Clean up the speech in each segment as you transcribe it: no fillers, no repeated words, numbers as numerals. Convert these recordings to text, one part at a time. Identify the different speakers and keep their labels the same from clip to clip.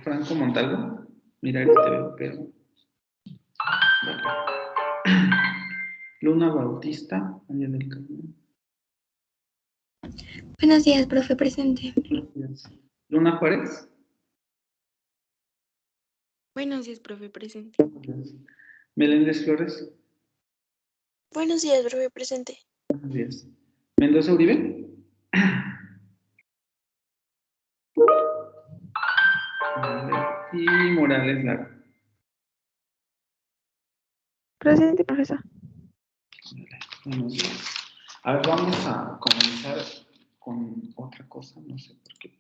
Speaker 1: Franco Montalvo. Mira, ahí te veo, pero... Luna Bautista, María del Carmen.
Speaker 2: Buenos días, profe, presente.
Speaker 1: Luna Juárez.
Speaker 2: Buenos días, profe, presente.
Speaker 1: Meléndez Flores.
Speaker 3: Buenos días, profe, presente.
Speaker 1: Buenos días. Mendoza Uribe. Y Morales Lara.
Speaker 4: Presente, profesor.
Speaker 1: Buenos días. A ver, vamos a comenzar con otra cosa, no sé por qué.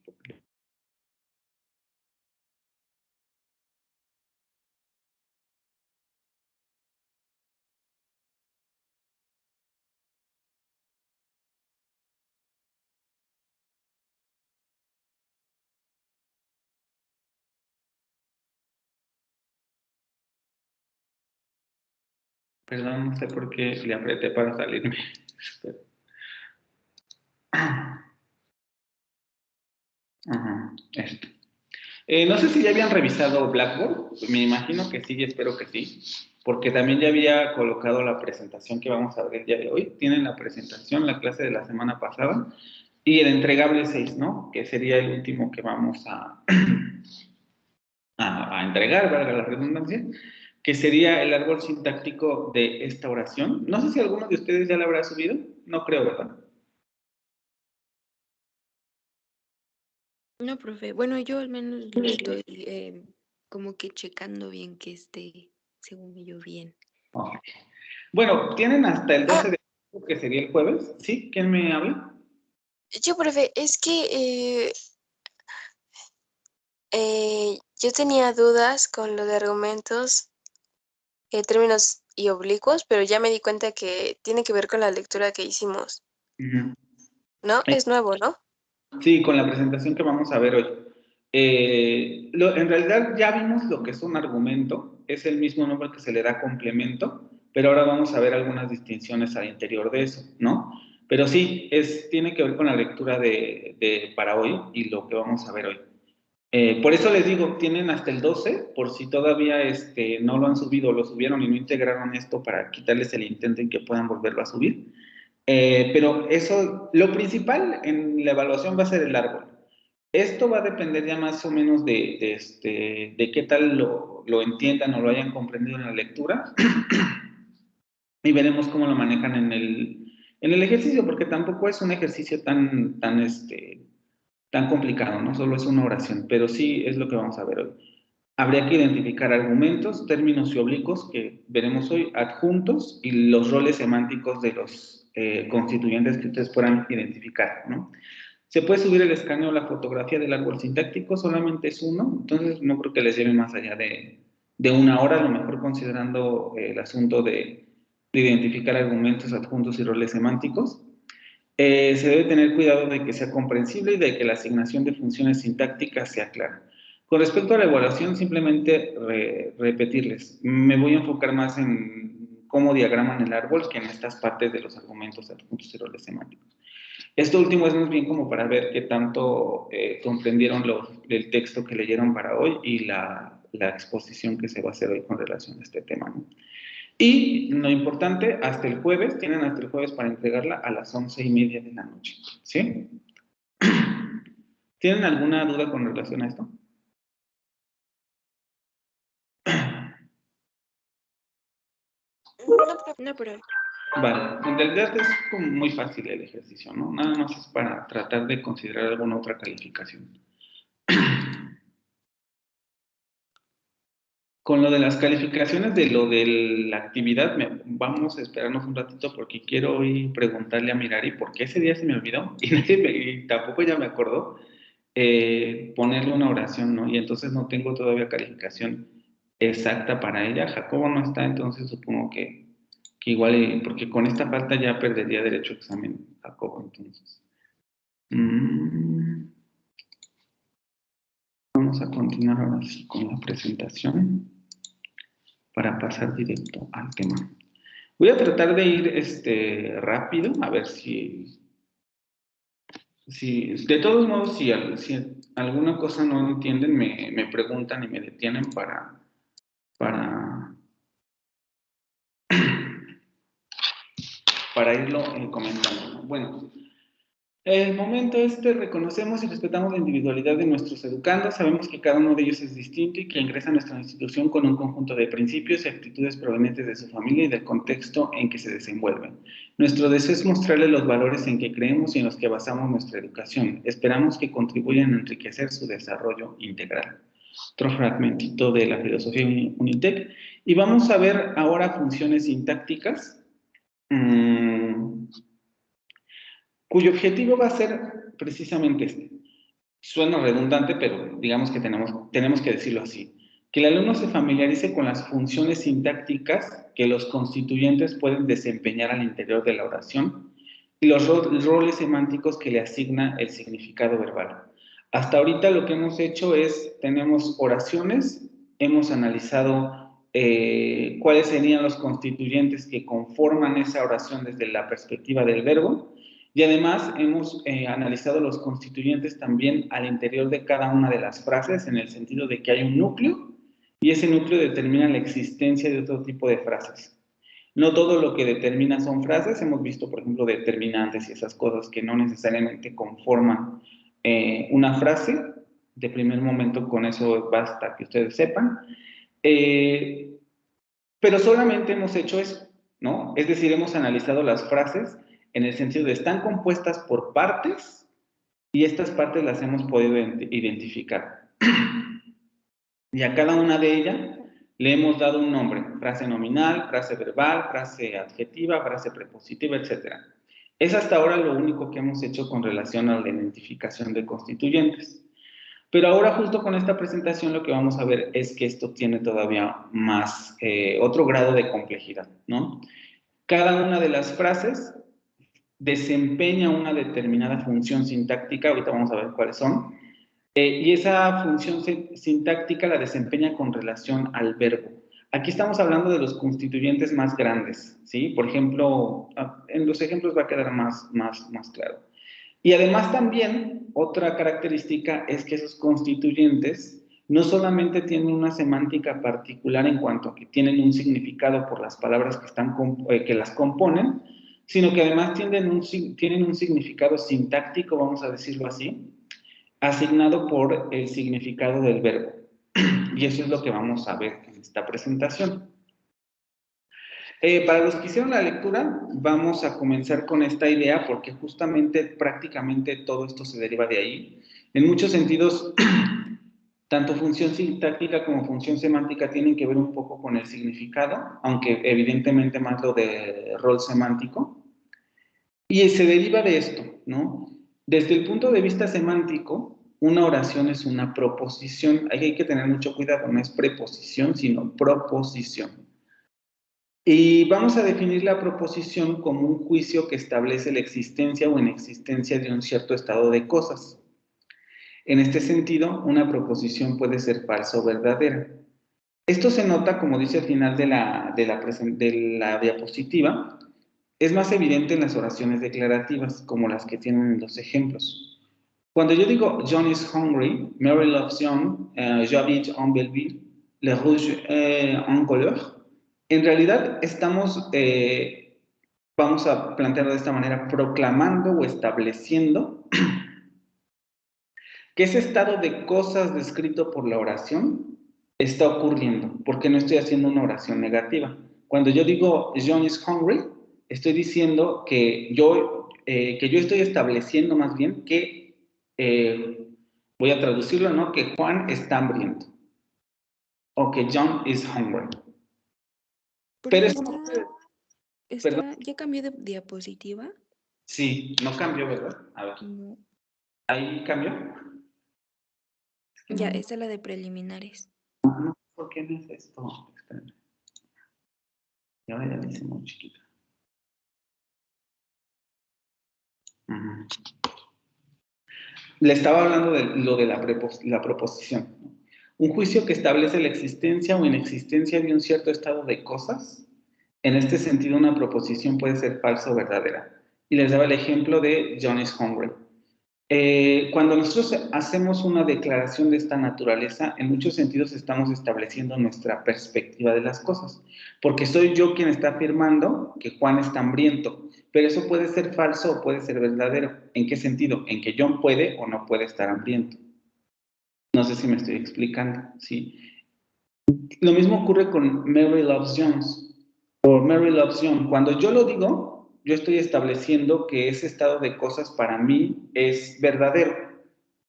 Speaker 1: Perdón, no sé por qué le apreté para salirme. Ajá, esto. No sé si ya habían revisado Blackboard, me imagino que sí y espero que sí, porque también ya había colocado la presentación que vamos a ver el día de hoy. Tienen la presentación, la clase de la semana pasada, y el entregable 6, ¿no? Que sería el último que vamos a entregar, valga la redundancia, que sería el árbol sintáctico de esta oración. No sé si alguno de ustedes ya la habrá subido, no creo, ¿verdad?
Speaker 2: No, profe. Bueno, yo al menos lo estoy como que checando bien que esté, según yo, bien.
Speaker 1: Okay. Bueno, tienen hasta el 12 de julio, que sería el jueves. ¿Sí? ¿Quién me habla?
Speaker 3: Yo, profe, es que yo tenía dudas con lo de argumentos, términos y oblicuos, pero ya me di cuenta que tiene que ver con la lectura que hicimos. ¿No? Es nuevo, ¿no?
Speaker 1: Sí, con la presentación que vamos a ver hoy. En realidad ya vimos lo que es un argumento, es el mismo nombre que se le da complemento, pero ahora vamos a ver algunas distinciones al interior de eso, ¿no? Pero sí, tiene que ver con la lectura para hoy y lo que vamos a ver hoy. Por eso les digo, tienen hasta el 12, por si todavía no lo han subido, lo subieron y no integraron esto para quitarles el intento en que puedan volverlo a subir. Pero eso, lo principal en la evaluación va a ser el árbol. Esto va a depender ya más o menos de qué tal lo entiendan o lo hayan comprendido en la lectura. Y veremos cómo lo manejan en el ejercicio, porque tampoco es un ejercicio tan complicado, ¿no? Solo es una oración, pero sí es lo que vamos a ver hoy. Habría que identificar argumentos, términos y oblicuos que veremos hoy, adjuntos y los roles semánticos de los constituyentes que ustedes puedan identificar, ¿no? Se puede subir el escaneo o la fotografía del árbol sintáctico, solamente es uno, entonces no creo que les lleve más allá de una hora, a lo mejor considerando el asunto de identificar argumentos, adjuntos y roles semánticos. Se debe tener cuidado de que sea comprensible y de que la asignación de funciones sintácticas sea clara. Con respecto a la evaluación, simplemente repetirles. Me voy a enfocar más en cómo diagraman el árbol que en estas partes de los argumentos, adjuntos y roles semánticos. Esto último es más bien como para ver qué tanto comprendieron el texto que leyeron para hoy y la exposición que se va a hacer hoy con relación a este tema, ¿no? Y lo importante, tienen hasta el jueves para entregarla a las 11:30 de la noche, ¿sí? ¿Tienen alguna duda con relación a esto?
Speaker 3: No, pero...
Speaker 1: Vale, en realidad es como muy fácil el ejercicio, ¿no? Nada más es para tratar de considerar alguna otra calificación. Con lo de las calificaciones de lo de la actividad, vamos a esperarnos un ratito porque quiero hoy preguntarle a Mirari por qué ese día se me olvidó y tampoco ella me acordó ponerle una oración, ¿no? Y entonces no tengo todavía calificación exacta para ella. Jacobo no está, entonces supongo que igual, porque con esta falta ya perdería derecho a examen, Jacobo, entonces. Vamos a continuar ahora sí con la presentación para pasar directo al tema. Voy a tratar de ir rápido, a ver si Sí, de todos modos, si alguna cosa no entienden, me preguntan y me detienen para irlo comentando, ¿no? Bueno, el momento reconocemos y respetamos la individualidad de nuestros educandos, sabemos que cada uno de ellos es distinto y que ingresa a nuestra institución con un conjunto de principios y actitudes provenientes de su familia y del contexto en que se desenvuelven. Nuestro deseo es mostrarles los valores en que creemos y en los que basamos nuestra educación. Esperamos que contribuyan a enriquecer su desarrollo integral. Otro fragmentito de la filosofía Unitec. Y vamos a ver ahora funciones sintácticas, cuyo objetivo va a ser precisamente este. Suena redundante, pero digamos que tenemos que decirlo así. Que el alumno se familiarice con las funciones sintácticas que los constituyentes pueden desempeñar al interior de la oración y los roles semánticos que le asigna el significado verbal. Hasta ahorita lo que hemos hecho tenemos oraciones, hemos analizado cuáles serían los constituyentes que conforman esa oración desde la perspectiva del verbo, y además hemos analizado los constituyentes también al interior de cada una de las frases, en el sentido de que hay un núcleo, y ese núcleo determina la existencia de otro tipo de frases. No todo lo que determina son frases, hemos visto, por ejemplo, determinantes y esas cosas que no necesariamente conforman una frase. De primer momento, con eso basta que ustedes sepan. Pero solamente hemos hecho eso, ¿no? Es decir, hemos analizado las frases en el sentido de están compuestas por partes y estas partes las hemos podido identificar. Y a cada una de ellas le hemos dado un nombre: frase nominal, frase verbal, frase adjetiva, frase prepositiva, etc. Es hasta ahora lo único que hemos hecho con relación a la identificación de constituyentes. Pero ahora, justo con esta presentación, lo que vamos a ver es que esto tiene todavía más, otro grado de complejidad, ¿no? Cada una de las frases desempeña una determinada función sintáctica, ahorita vamos a ver cuáles son, y esa función sintáctica la desempeña con relación al verbo. Aquí estamos hablando de los constituyentes más grandes, ¿sí? Por ejemplo, en los ejemplos va a quedar más claro. Y además también, otra característica es que esos constituyentes no solamente tienen una semántica particular en cuanto a que tienen un significado por las palabras que las componen, sino que además tienen un significado sintáctico, vamos a decirlo así, asignado por el significado del verbo. Y eso es lo que vamos a ver en esta presentación. Para los que hicieron la lectura, vamos a comenzar con esta idea porque justamente prácticamente todo esto se deriva de ahí. En muchos sentidos, tanto función sintáctica como función semántica tienen que ver un poco con el significado, aunque evidentemente más lo de rol semántico. Y se deriva de esto, ¿no? Desde el punto de vista semántico, una oración es una proposición. Ahí hay que tener mucho cuidado, no es preposición, sino proposición. Y vamos a definir la proposición como un juicio que establece la existencia o inexistencia de un cierto estado de cosas. En este sentido, una proposición puede ser falsa o verdadera. Esto se nota, como dice al final de la diapositiva, es más evidente en las oraciones declarativas, como las que tienen en los ejemplos. Cuando yo digo John is hungry, Mary loves John, j'habite en Belleville, le rouge en couleur, en realidad vamos a plantearlo de esta manera, proclamando o estableciendo que ese estado de cosas descrito por la oración está ocurriendo, porque no estoy haciendo una oración negativa. Cuando yo digo John is hungry, estoy diciendo que yo estoy estableciendo más bien que, voy a traducirlo, ¿no? Que Juan está hambriento, o que John is hungry. Pero eso no puede...
Speaker 2: ¿Ya cambió de diapositiva?
Speaker 1: Sí, no cambió, ¿verdad? A ver.
Speaker 2: No.
Speaker 1: ¿Ahí cambió?
Speaker 2: Ya, esta es la de preliminares.
Speaker 1: No, ¿por qué no es esto? Espérame. Y ahora ya la hice muy chiquita. Le estaba hablando de lo de la proposición. Un juicio que establece la existencia o inexistencia de un cierto estado de cosas. En este sentido, una proposición puede ser falsa o verdadera. Y les daba el ejemplo de John is hungry. Cuando nosotros hacemos una declaración de esta naturaleza, en muchos sentidos estamos estableciendo nuestra perspectiva de las cosas, porque soy yo quien está afirmando que Juan está hambriento, pero eso puede ser falso o puede ser verdadero. ¿En qué sentido? En que John puede o no puede estar hambriento. No sé si me estoy explicando, ¿sí? Lo mismo ocurre con Mary Loves Jones o Mary Loves John. Cuando yo lo digo, yo estoy estableciendo que ese estado de cosas para mí es verdadero.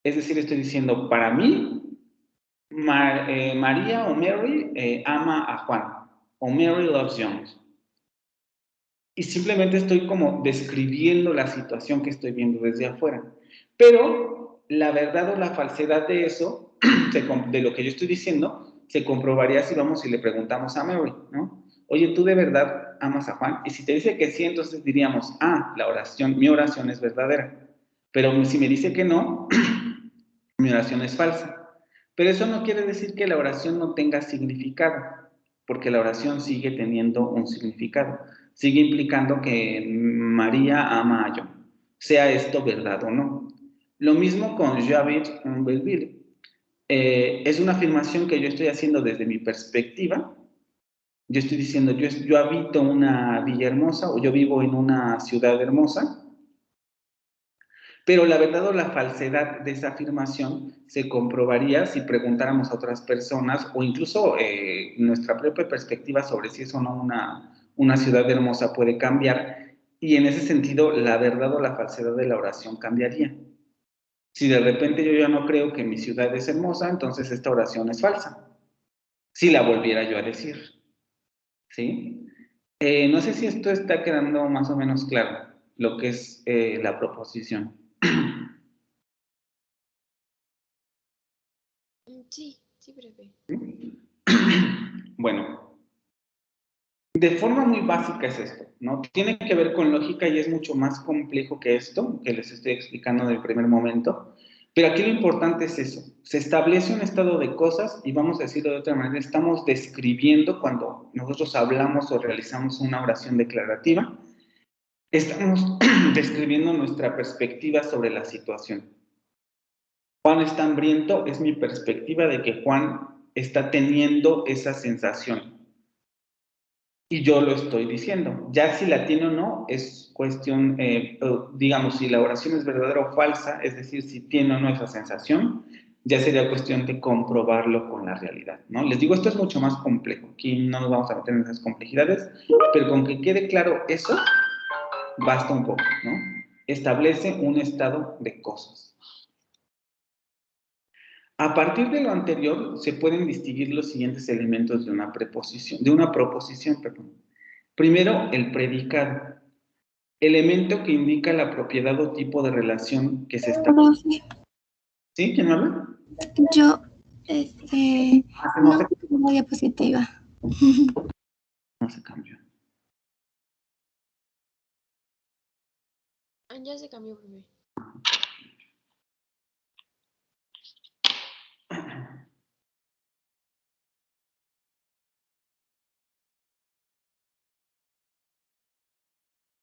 Speaker 1: Es decir, estoy diciendo, para mí, María o Mary ama a Juan, o Mary loves John. Y simplemente estoy como describiendo la situación que estoy viendo desde afuera. Pero la verdad o la falsedad de eso, de lo que yo estoy diciendo, se comprobaría si vamos y le preguntamos a Mary, ¿no? Oye, ¿tú de verdad amas a Juan? Y si te dice que sí, entonces diríamos, mi oración es verdadera. Pero si me dice que no, mi oración es falsa. Pero eso no quiere decir que la oración no tenga significado, porque la oración sigue teniendo un significado. Sigue implicando que María ama a John, sea esto verdad o no. Lo mismo con Javid Belleville. Es una afirmación que yo estoy haciendo desde mi perspectiva. Yo estoy diciendo, yo habito una villa hermosa o yo vivo en una ciudad hermosa. Pero la verdad o la falsedad de esa afirmación se comprobaría si preguntáramos a otras personas o incluso nuestra propia perspectiva sobre si es o no una ciudad hermosa puede cambiar, y en ese sentido la verdad o la falsedad de la oración cambiaría. Si de repente yo ya no creo que mi ciudad es hermosa, entonces esta oración es falsa. Si la volviera yo a decir, ¿sí? No sé si esto está quedando más o menos claro, lo que es la proposición.
Speaker 2: Sí, sí, breve.
Speaker 1: Bueno, de forma muy básica es esto, ¿no? Tiene que ver con lógica y es mucho más complejo que esto, que les estoy explicando del primer momento, pero aquí lo importante es eso, se establece un estado de cosas y vamos a decirlo de otra manera, estamos describiendo cuando nosotros hablamos o realizamos una oración declarativa, estamos describiendo nuestra perspectiva sobre la situación. Juan está hambriento, es mi perspectiva de que Juan está teniendo esa sensación. Y yo lo estoy diciendo. Ya si la tiene o no, es cuestión, digamos, si la oración es verdadera o falsa, es decir, si tiene o no esa sensación, ya sería cuestión de comprobarlo con la realidad, ¿no? Les digo, esto es mucho más complejo. Aquí no nos vamos a meter en esas complejidades, pero con que quede claro eso, basta un poco, ¿no? Establece un estado de cosas. A partir de lo anterior, se pueden distinguir los siguientes elementos de una proposición, perdón. Primero, el predicado, elemento que indica la propiedad o tipo de relación que se establece. ¿Sí? ¿Quién habla?
Speaker 4: Yo, no tengo diapositiva.
Speaker 1: No se cambió.
Speaker 2: Ya se cambió, bebé.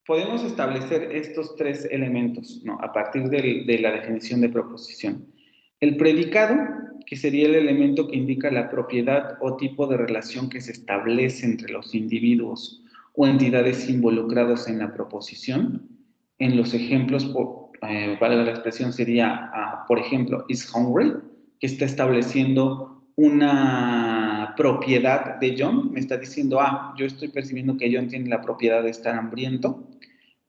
Speaker 1: Podemos establecer estos tres elementos, ¿no? A partir de la definición de proposición. El predicado, que sería el elemento que indica la propiedad o tipo de relación que se establece entre los individuos o entidades involucrados en la proposición. En los ejemplos, para la expresión sería, por ejemplo, is hungry, que está estableciendo una propiedad de John, me está diciendo, yo estoy percibiendo que John tiene la propiedad de estar hambriento.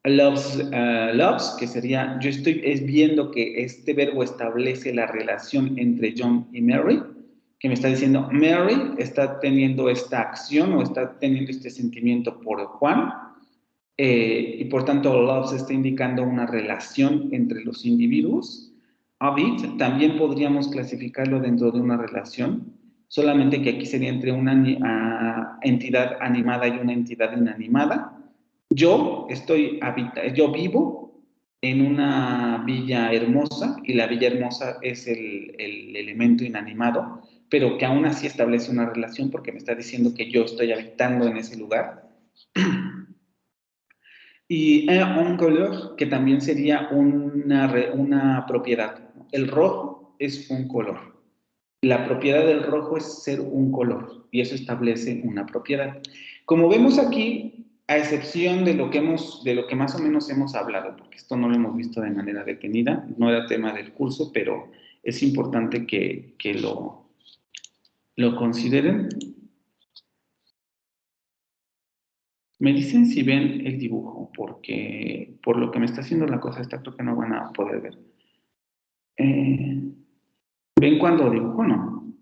Speaker 1: Loves, que sería, yo estoy viendo que este verbo establece la relación entre John y Mary, que me está diciendo, Mary está teniendo esta acción o está teniendo este sentimiento por Juan, y por tanto loves está indicando una relación entre los individuos. Habit también podríamos clasificarlo dentro de una relación, solamente que aquí sería entre una entidad animada y una entidad inanimada. Yo vivo en una villa hermosa y la villa hermosa es el elemento inanimado, pero que aún así establece una relación porque me está diciendo que yo estoy habitando en ese lugar. Y un color, que también sería una propiedad. El rojo es un color. La propiedad del rojo es ser un color, y eso establece una propiedad. Como vemos aquí, a excepción de lo que más o menos hemos hablado, porque esto no lo hemos visto de manera detenida, no era tema del curso, pero es importante que lo consideren. Me dicen si ven el dibujo, porque por lo que me está haciendo la cosa esta, creo que no van a poder ver. ¿Ven cuando dibujo o no?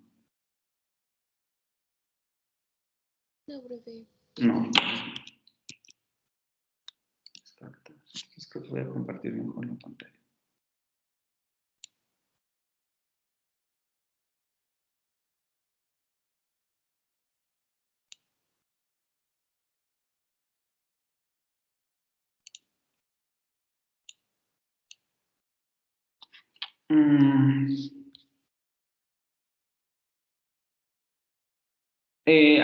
Speaker 2: No, profe.
Speaker 1: No. Exacto. Entonces creo que voy a compartir mejor la pantalla.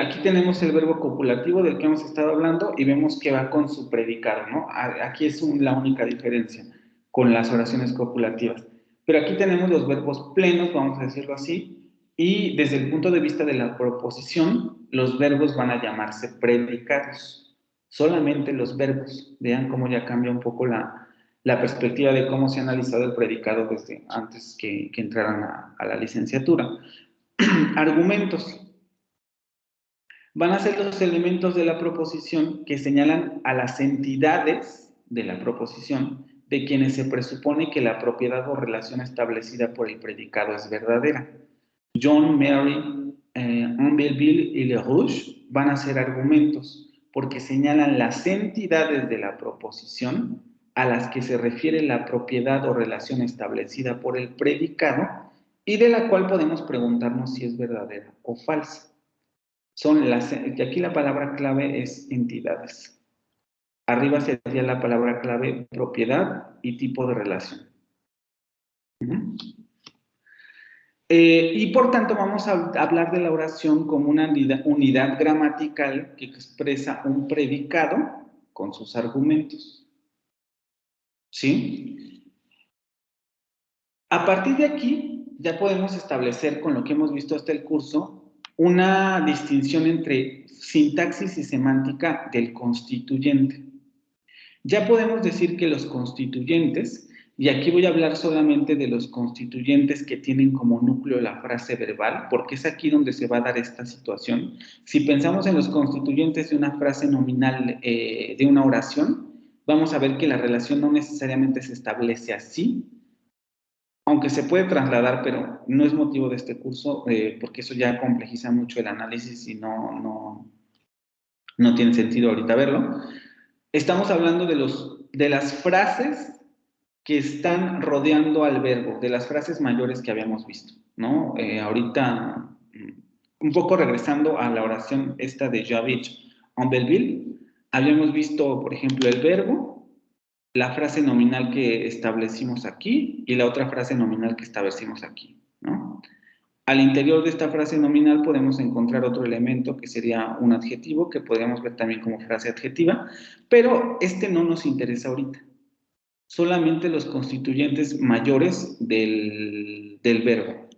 Speaker 1: Aquí tenemos el verbo copulativo del que hemos estado hablando y vemos que va con su predicado, ¿no? Aquí es la única diferencia con las oraciones copulativas. Pero aquí tenemos los verbos plenos, vamos a decirlo así, y desde el punto de vista de la proposición, los verbos van a llamarse predicados. Solamente los verbos. Vean cómo ya cambia un poco la perspectiva de cómo se ha analizado el predicado desde antes que entraran a la licenciatura. Argumentos. Van a ser los elementos de la proposición que señalan a las entidades de la proposición de quienes se presupone que la propiedad o relación establecida por el predicado es verdadera. John, Mary, Unbelville y Le Rouge van a ser argumentos porque señalan las entidades de la proposición a las que se refiere la propiedad o relación establecida por el predicado y de la cual podemos preguntarnos si es verdadera o falsa. Y aquí la palabra clave es entidades. Arriba sería la palabra clave propiedad y tipo de relación. Y por tanto vamos a hablar de la oración como una unidad gramatical que expresa un predicado con sus argumentos. ¿Sí? A partir de aquí ya podemos establecer con lo que hemos visto hasta el curso una distinción entre sintaxis y semántica del constituyente. Ya podemos decir que los constituyentes, y aquí voy a hablar solamente de los constituyentes que tienen como núcleo la frase verbal, porque es aquí donde se va a dar esta situación. Si pensamos en los constituyentes de una frase nominal de una oración, vamos a ver que la relación no necesariamente se establece así, aunque se puede trasladar, pero no es motivo de este curso, porque eso ya complejiza mucho el análisis y no tiene sentido ahorita verlo. Estamos hablando de las frases que están rodeando al verbo, de las frases mayores que habíamos visto, ¿no? Ahorita, un poco regresando a la oración esta de Javich en Belleville, habíamos visto, por ejemplo, el verbo, la frase nominal que establecimos aquí y la otra frase nominal que establecimos aquí, ¿no? Al interior de esta frase nominal podemos encontrar otro elemento que sería un adjetivo, que podríamos ver también como frase adjetiva, pero este no nos interesa ahorita. Solamente los constituyentes mayores del verbo.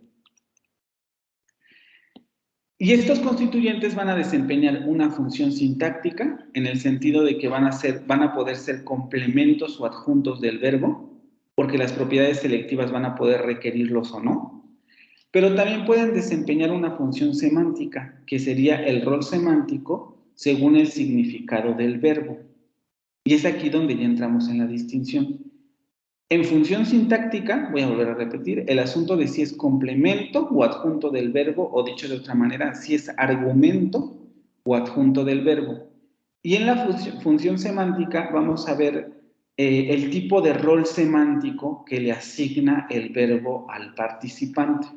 Speaker 1: Y estos constituyentes van a desempeñar una función sintáctica en el sentido de que van a poder ser complementos o adjuntos del verbo, porque las propiedades selectivas van a poder requerirlos o no. Pero también pueden desempeñar una función semántica, que sería el rol semántico según el significado del verbo. Y es aquí donde ya entramos en la distinción. En función sintáctica, voy a volver a repetir, el asunto de si es complemento o adjunto del verbo, o dicho de otra manera, si es argumento o adjunto del verbo. Y en la función semántica vamos a ver el tipo de rol semántico que le asigna el verbo al participante.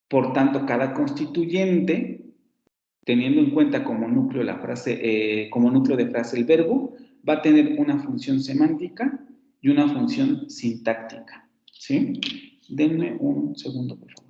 Speaker 1: Por tanto, cada constituyente, teniendo en cuenta como núcleo de frase el verbo, va a tener una función semántica y una función sintáctica. ¿Sí? Denme un segundo, por favor.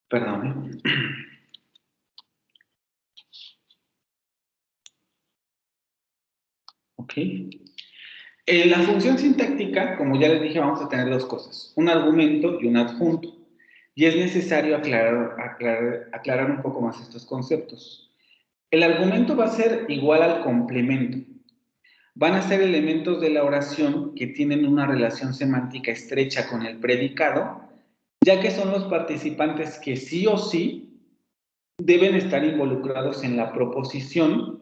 Speaker 1: Perdón. Ok. En la función sintáctica, como ya les dije, vamos a tener dos cosas, un argumento y un adjunto. Y es necesario aclarar un poco más estos conceptos. El argumento va a ser igual al complemento. Van a ser elementos de la oración que tienen una relación semántica estrecha con el predicado, ya que son los participantes que sí o sí deben estar involucrados en la proposición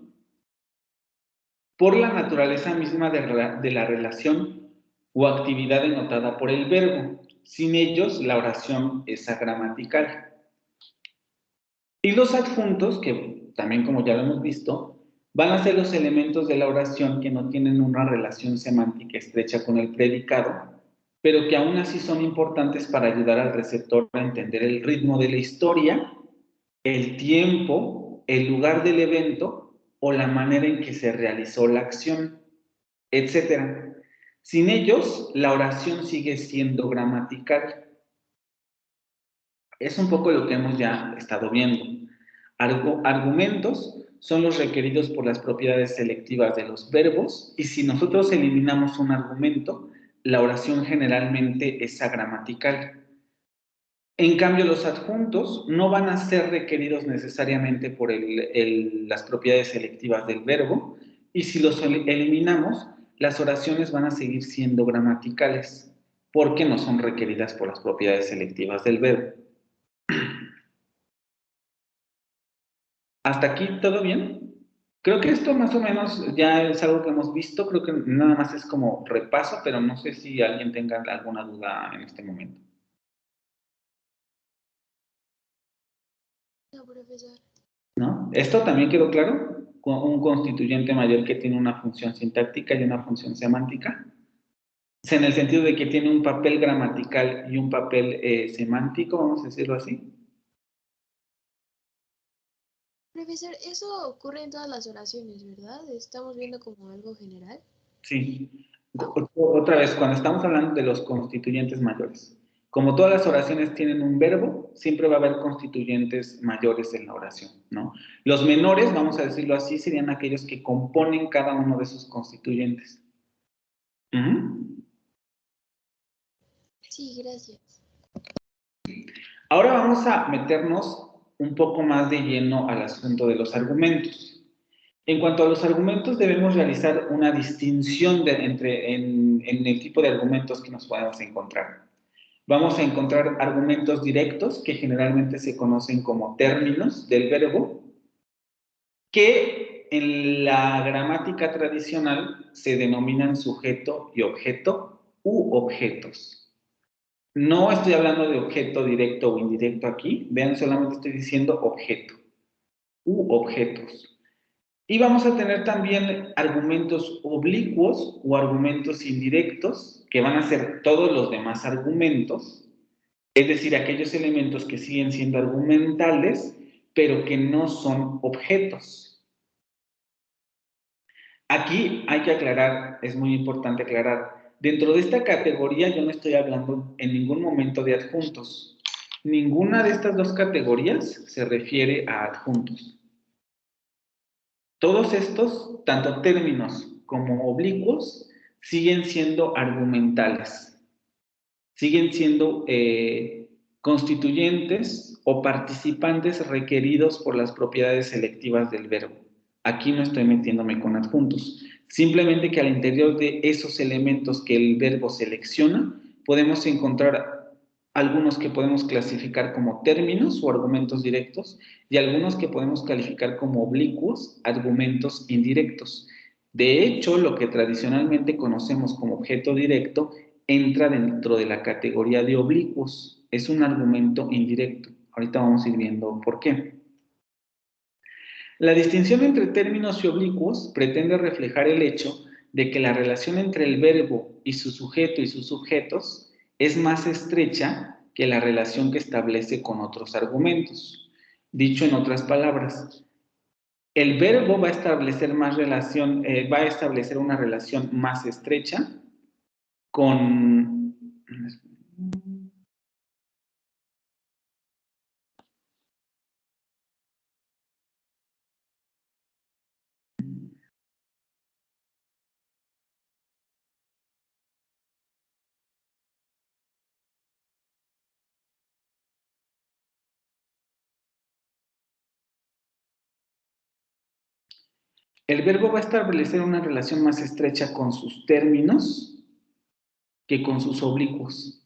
Speaker 1: por la naturaleza misma de la relación o actividad denotada por el verbo. Sin ellos, la oración es agramatical. Y los adjuntos, que también como ya lo hemos visto, van a ser los elementos de la oración que no tienen una relación semántica estrecha con el predicado, pero que aún así son importantes para ayudar al receptor a entender el ritmo de la historia, el tiempo, el lugar del evento o la manera en que se realizó la acción, etc. Sin ellos, la oración sigue siendo gramatical. Es un poco lo que hemos ya estado viendo. Argumentos son los requeridos por las propiedades selectivas de los verbos y si nosotros eliminamos un argumento, la oración generalmente es agramatical. En cambio, los adjuntos no van a ser requeridos necesariamente por las propiedades selectivas del verbo y si los eliminamos, las oraciones van a seguir siendo gramaticales porque no son requeridas por las propiedades selectivas del verbo. ¿Hasta aquí todo bien? Creo que esto más o menos ya es algo que hemos visto, creo que nada más es como repaso, pero no sé si alguien tenga alguna duda en este momento.
Speaker 3: No, profesor.
Speaker 1: ¿No? ¿Esto también quedó claro? Un constituyente mayor que tiene una función sintáctica y una función semántica. O sea, en el sentido de que tiene un papel gramatical y un papel semántico, vamos a decirlo así.
Speaker 3: Profesor, eso ocurre en todas las oraciones, ¿verdad? Estamos viendo como algo general.
Speaker 1: Sí. Otra vez, cuando estamos hablando de los constituyentes mayores. Como todas las oraciones tienen un verbo, siempre va a haber constituyentes mayores en la oración, ¿no? Los menores, vamos a decirlo así, serían aquellos que componen cada uno de sus constituyentes.
Speaker 3: Sí, gracias.
Speaker 1: Ahora vamos a meternos un poco más de lleno al asunto de los argumentos. En cuanto a los argumentos, debemos realizar una distinción en el tipo de argumentos que nos podemos encontrar. Vamos a encontrar argumentos directos, que generalmente se conocen como términos del verbo, que en la gramática tradicional se denominan sujeto y objeto u objetos. No estoy hablando de objeto directo o indirecto aquí, vean, solamente estoy diciendo objeto u objetos. Y vamos a tener también argumentos oblicuos o argumentos indirectos, que van a ser todos los demás argumentos, es decir, aquellos elementos que siguen siendo argumentales, pero que no son objetos. Aquí hay que aclarar, es muy importante aclarar, dentro de esta categoría yo no estoy hablando en ningún momento de adjuntos. Ninguna de estas dos categorías se refiere a adjuntos. Todos estos, tanto términos como oblicuos, siguen siendo argumentales. Siguen siendo constituyentes o participantes requeridos por las propiedades selectivas del verbo. Aquí no estoy metiéndome con adjuntos. Simplemente que al interior de esos elementos que el verbo selecciona, podemos encontrar algunos que podemos clasificar como términos o argumentos directos y algunos que podemos calificar como oblicuos, argumentos indirectos. De hecho, lo que tradicionalmente conocemos como objeto directo entra dentro de la categoría de oblicuos. Es un argumento indirecto. Ahorita vamos a ir viendo por qué. La distinción entre términos y oblicuos pretende reflejar el hecho de que la relación entre el verbo y su sujeto y sus sujetos es más estrecha que la relación que establece con otros argumentos. Dicho en otras palabras, el verbo va a establecer una relación más estrecha con El verbo va a establecer una relación más estrecha con sus términos que con sus oblicuos.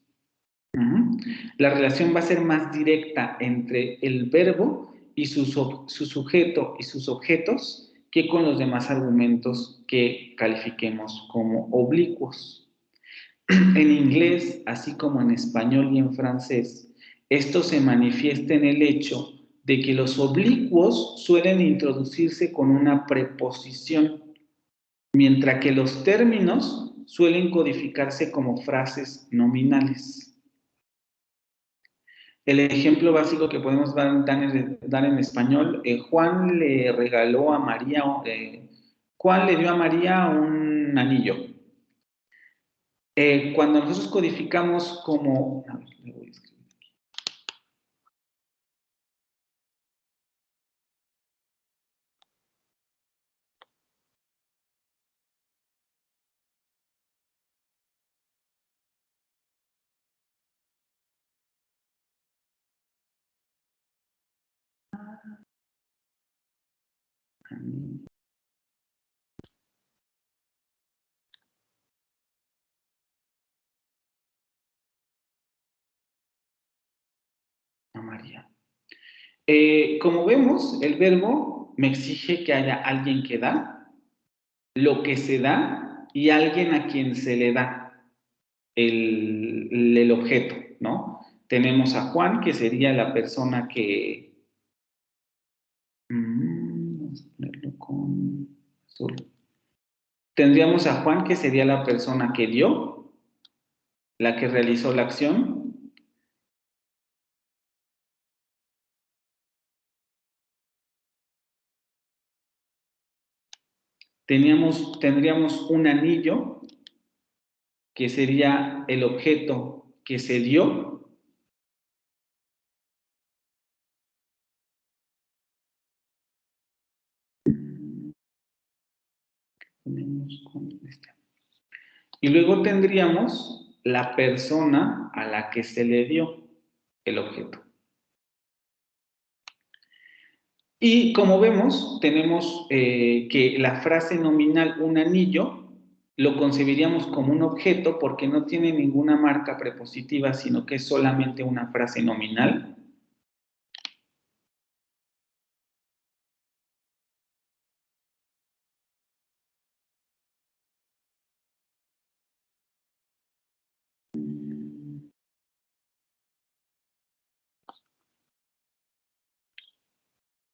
Speaker 1: La relación va a ser más directa entre el verbo y su sujeto y sus objetos que con los demás argumentos que califiquemos como oblicuos. En inglés, así como en español y en francés, esto se manifiesta en el hecho de que los oblicuos suelen introducirse con una preposición, mientras que los términos suelen codificarse como frases nominales. El ejemplo básico que podemos dar en español, Juan le regaló a María, Juan le dio a María un anillo. Cuando nosotros codificamos como... A ver, le voy a escribir. A María. Como vemos, el verbo me exige que haya alguien que da, lo que se da y alguien a quien se le da el objeto, ¿no? Tenemos a Juan, que sería la persona que... Vamos a ponerlo con azul. Tendríamos a Juan, que sería la persona que dio, la que realizó la acción. Tendríamos un anillo, que sería el objeto que se dio. Y luego tendríamos la persona a la que se le dio el objeto. Y como vemos, tenemos que la frase nominal un anillo lo concebiríamos como un objeto porque no tiene ninguna marca prepositiva, sino que es solamente una frase nominal.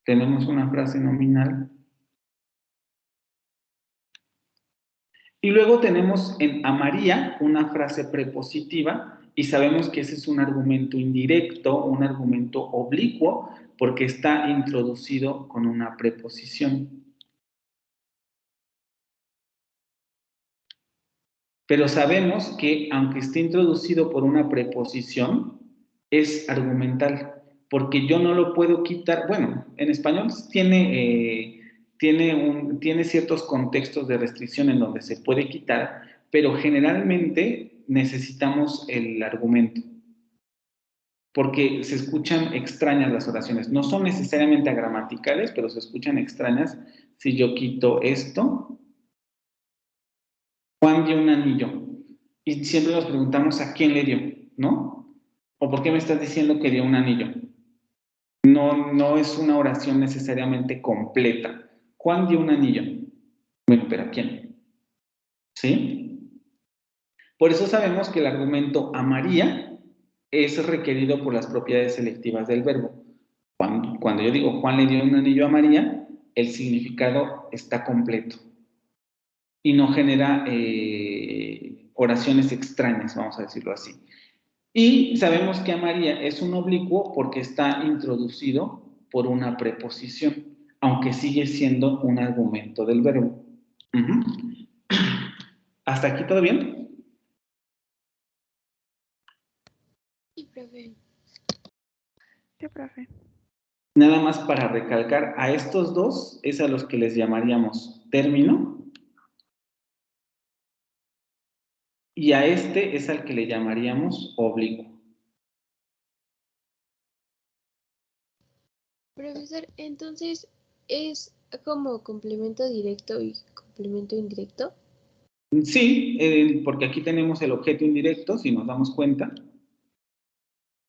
Speaker 1: Tenemos una frase nominal. Y luego tenemos en a María una frase prepositiva y sabemos que ese es un argumento indirecto, un argumento oblicuo, porque está introducido con una preposición. Pero sabemos que aunque esté introducido por una preposición, es argumental, porque yo no lo puedo quitar. Bueno, en español tiene ciertos contextos de restricción en donde se puede quitar, pero generalmente necesitamos el argumento, porque se escuchan extrañas las oraciones. No son necesariamente agramaticales, pero se escuchan extrañas si yo quito esto. Juan dio un anillo. Y siempre nos preguntamos a quién le dio, ¿no? ¿O por qué me estás diciendo que dio un anillo? No es una oración necesariamente completa. Juan dio un anillo. Bueno, pero ¿a quién? ¿Sí? Por eso sabemos que el argumento a María es requerido por las propiedades selectivas del verbo. Cuando yo digo Juan le dio un anillo a María, el significado está completo y no genera oraciones extrañas, vamos a decirlo así. Y sabemos que a María es un oblicuo porque está introducido por una preposición, aunque sigue siendo un argumento del verbo. ¿Hasta aquí todo bien?
Speaker 2: Sí, profe.
Speaker 5: Sí, profe.
Speaker 1: Nada más para recalcar, a estos dos es a los que les llamaríamos término y a este es al que le llamaríamos oblicuo.
Speaker 2: Profesor, entonces es
Speaker 3: como complemento directo y complemento indirecto?
Speaker 1: Sí, porque aquí tenemos el objeto indirecto, si nos damos cuenta.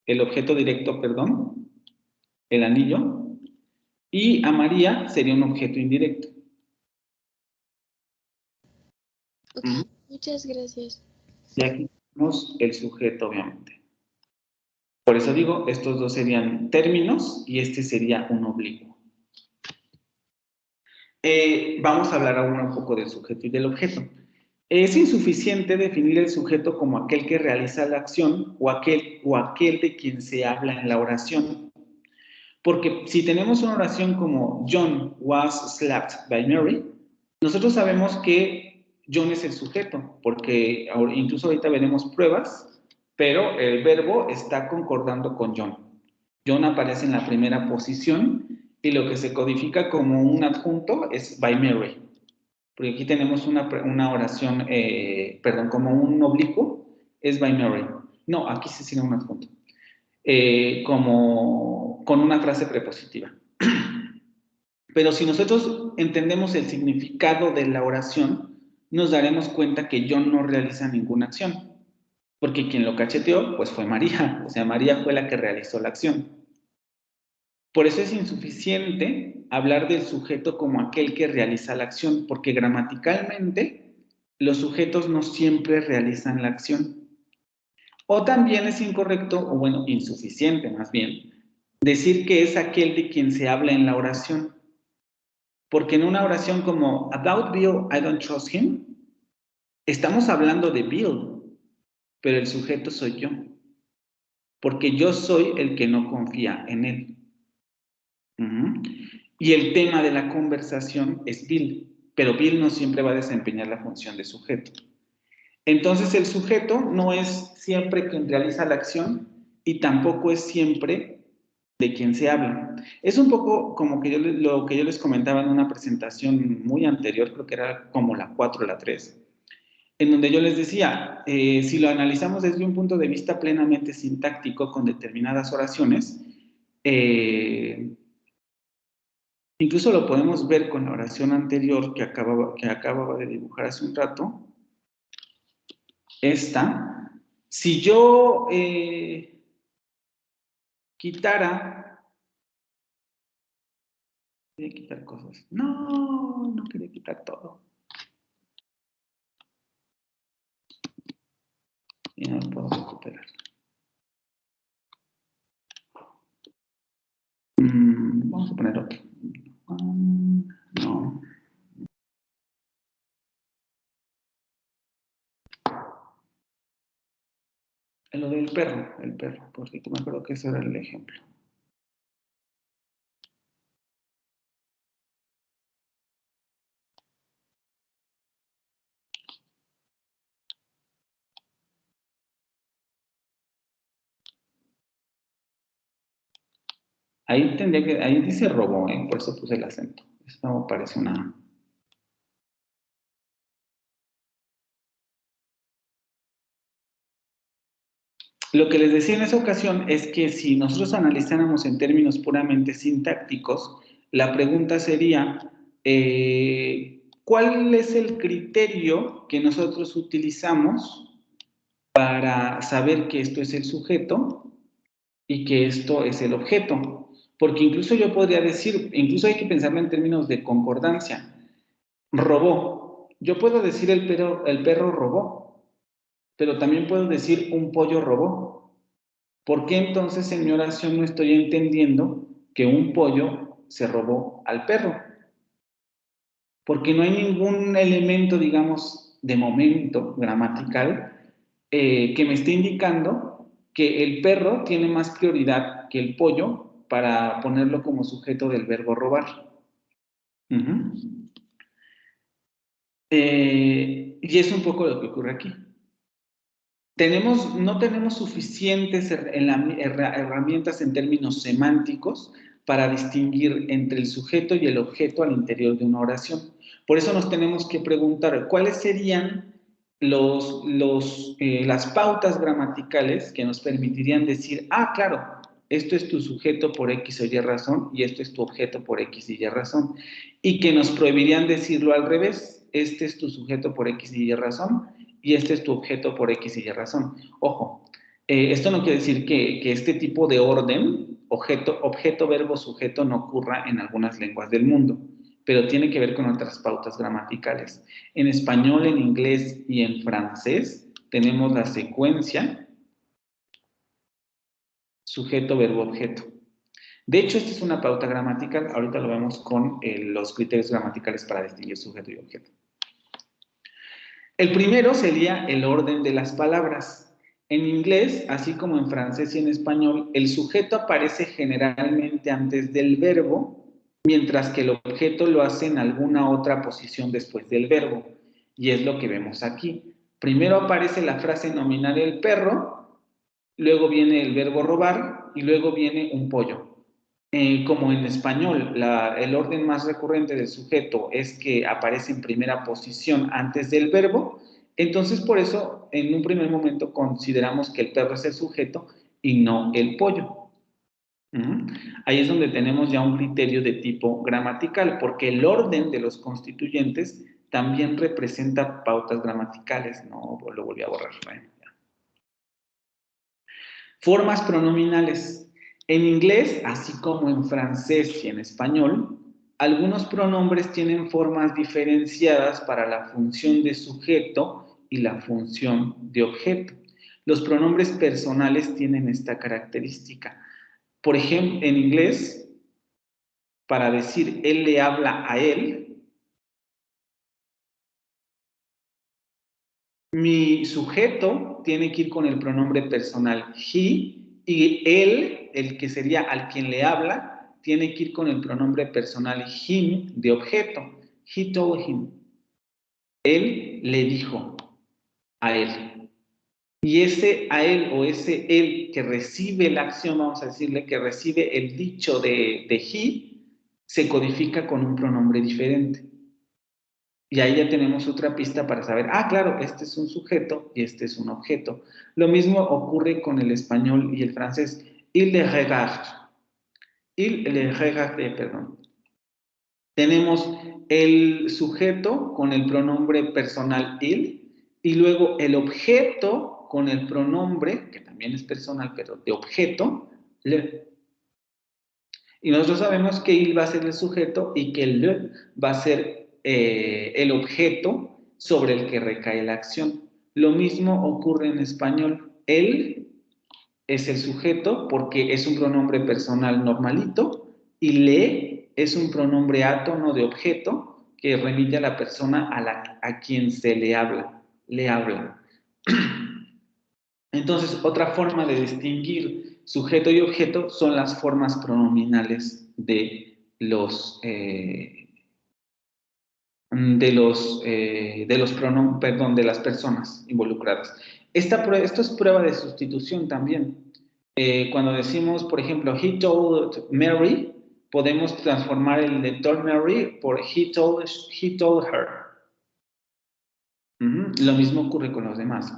Speaker 1: El objeto directo, perdón, el anillo. Y a María sería un objeto indirecto.
Speaker 3: Okay, muchas gracias.
Speaker 1: Y aquí tenemos el sujeto, obviamente. Por eso digo, estos dos serían términos y este sería un oblicuo. Vamos a hablar ahora un poco del sujeto y del objeto. Es insuficiente definir el sujeto como aquel que realiza la acción o aquel de quien se habla en la oración. Porque si tenemos una oración como John was slapped by Mary, nosotros sabemos que John es el sujeto, porque incluso ahorita veremos pruebas, pero el verbo está concordando con John. John aparece en la primera posición y lo que se codifica como un adjunto es by Mary. Porque aquí tenemos una oración, como un oblicuo, es by Mary. No, aquí sí tiene un adjunto. Como con una frase prepositiva. Pero si nosotros entendemos el significado de la oración, nos daremos cuenta que John no realiza ninguna acción, porque quien lo cacheteó, pues fue María, o sea, María fue la que realizó la acción. Por eso es insuficiente hablar del sujeto como aquel que realiza la acción, porque gramaticalmente los sujetos no siempre realizan la acción. O también es incorrecto, o bueno, insuficiente más bien, decir que es aquel de quien se habla en la oración. Porque en una oración como About Bill, I don't trust him, estamos hablando de Bill, pero el sujeto soy yo. Porque yo soy el que no confía en él. Y el tema de la conversación es Bill, pero Bill no siempre va a desempeñar la función de sujeto. Entonces el sujeto no es siempre quien realiza la acción y tampoco es siempre de quien se habla. Es un poco como que lo que yo les comentaba en una presentación muy anterior, creo que era como la 4 o la 3, en donde yo les decía, si lo analizamos desde un punto de vista plenamente sintáctico con determinadas oraciones, incluso lo podemos ver con la oración anterior que acababa de dibujar hace un rato, esta. Si yo quitara, quería quitar cosas. No quería quitar todo. Y no lo puedo recuperar. Vamos a poner otro. No. Lo del perro, porque me acuerdo que ese era el ejemplo. Ahí dice robó, por eso puse el acento. Esto me parece una... Lo que les decía en esa ocasión es que si nosotros analizáramos en términos puramente sintácticos, la pregunta sería, ¿cuál es el criterio que nosotros utilizamos para saber que esto es el sujeto y que esto es el objeto? Porque incluso yo podría decir, incluso hay que pensarlo en términos de concordancia. Robó. Yo puedo decir el perro robó, pero también puedo decir un pollo robó. ¿Por qué entonces en mi oración no estoy entendiendo que un pollo se robó al perro? Porque no hay ningún elemento, digamos, de momento gramatical que me esté indicando que el perro tiene más prioridad que el pollo para ponerlo como sujeto del verbo robar. Y es un poco lo que ocurre aquí. No tenemos suficientes herramientas en términos semánticos para distinguir entre el sujeto y el objeto al interior de una oración. Por eso nos tenemos que preguntar cuáles serían las pautas gramaticales que nos permitirían decir, claro, esto es tu sujeto por X o Y razón y esto es tu objeto por X y Y razón. Y que nos prohibirían decirlo al revés, este es tu sujeto por X y Y razón y este es tu objeto por X y Y razón. Ojo, esto no quiere decir que este tipo de orden, objeto, verbo, sujeto, no ocurra en algunas lenguas del mundo, pero tiene que ver con otras pautas gramaticales. En español, en inglés y en francés tenemos la secuencia sujeto, verbo, objeto. De hecho, esta es una pauta gramatical, ahorita lo vemos con los criterios gramaticales para distinguir sujeto y objeto. El primero sería el orden de las palabras. En inglés, así como en francés y en español, el sujeto aparece generalmente antes del verbo, mientras que el objeto lo hace en alguna otra posición después del verbo. Y es lo que vemos aquí. Primero aparece la frase nominal el perro, luego viene el verbo robar y luego viene un pollo. Como en español, el orden más recurrente del sujeto es que aparece en primera posición antes del verbo, entonces por eso en un primer momento consideramos que el perro es el sujeto y no el pollo. Ahí es donde tenemos ya un criterio de tipo gramatical, porque el orden de los constituyentes también representa pautas gramaticales. No, lo volví a borrar. Formas pronominales. En inglés, así como en francés y en español, algunos pronombres tienen formas diferenciadas para la función de sujeto y la función de objeto. Los pronombres personales tienen esta característica. Por ejemplo, en inglés, para decir él le habla a él, mi sujeto tiene que ir con el pronombre personal he, y él, el que sería al quien le habla, tiene que ir con el pronombre personal him de objeto. He told him. Él le dijo a él. Y ese a él o ese él que recibe la acción, vamos a decirle que recibe el dicho de he, se codifica con un pronombre diferente. Y ahí ya tenemos otra pista para saber, claro, este es un sujeto y este es un objeto. Lo mismo ocurre con el español y el francés. Il le regarde. Il le regarde, perdón. Tenemos el sujeto con el pronombre personal il y luego el objeto con el pronombre, que también es personal, pero de objeto, le. Y nosotros sabemos que il va a ser el sujeto y que el le va a ser el objeto sobre el que recae la acción. Lo mismo ocurre en español. Él es el sujeto porque es un pronombre personal normalito y le es un pronombre átono de objeto que remite a la persona a quien se le habla. Le habla. Entonces, otra forma de distinguir sujeto y objeto son las formas pronominales de las personas involucradas. Esto es prueba de sustitución también. Cuando decimos, por ejemplo, he told Mary, podemos transformar el de told Mary por he told her. Lo mismo ocurre con los demás.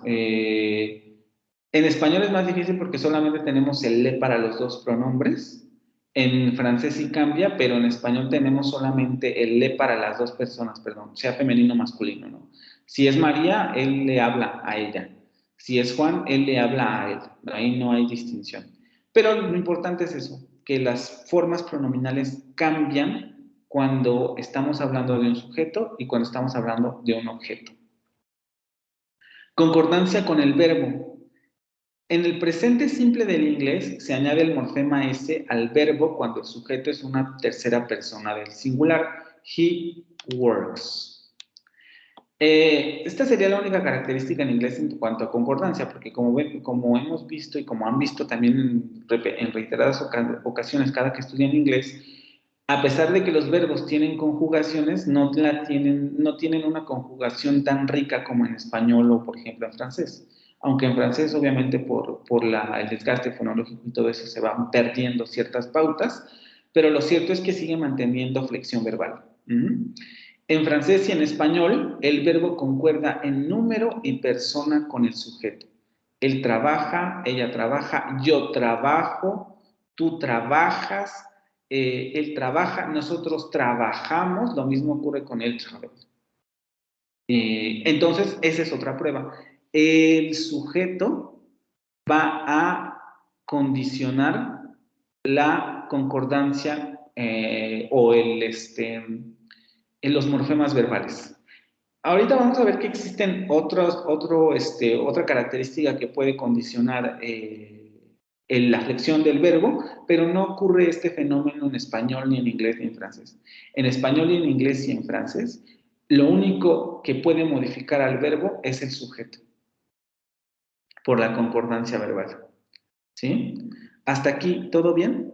Speaker 1: En español es más difícil porque solamente tenemos el le para los dos pronombres. En francés sí cambia, pero en español tenemos solamente el le para las dos personas, perdón, sea femenino o masculino, ¿no? Si es María, él le habla a ella. Si es Juan, él le habla a él. Ahí no hay distinción. Pero lo importante es eso, que las formas pronominales cambian cuando estamos hablando de un sujeto y cuando estamos hablando de un objeto. Concordancia con el verbo. En el presente simple del inglés se añade el morfema S al verbo cuando el sujeto es una tercera persona del singular. He works. Esta sería la única característica en inglés en cuanto a concordancia, porque como hemos visto y como han visto también en reiteradas ocasiones cada que estudian inglés, a pesar de que los verbos tienen conjugaciones, no tienen una conjugación tan rica como en español o, por ejemplo, en francés. Aunque en francés, obviamente, por el desgaste fonológico y todo eso, se van perdiendo ciertas pautas, pero lo cierto es que sigue manteniendo flexión verbal. En francés y en español, el verbo concuerda en número y persona con el sujeto. Él trabaja, ella trabaja, yo trabajo, tú trabajas, él trabaja, nosotros trabajamos, lo mismo ocurre con él trabaja. Entonces, esa es otra prueba. El sujeto va a condicionar la concordancia o en los morfemas verbales. Ahorita vamos a ver que existen otra característica que puede condicionar la flexión del verbo, pero no ocurre este fenómeno en español, ni en inglés, ni en francés. En español y en inglés y en francés, lo único que puede modificar al verbo es el sujeto, por la concordancia verbal. ¿Sí? ¿Hasta aquí todo bien?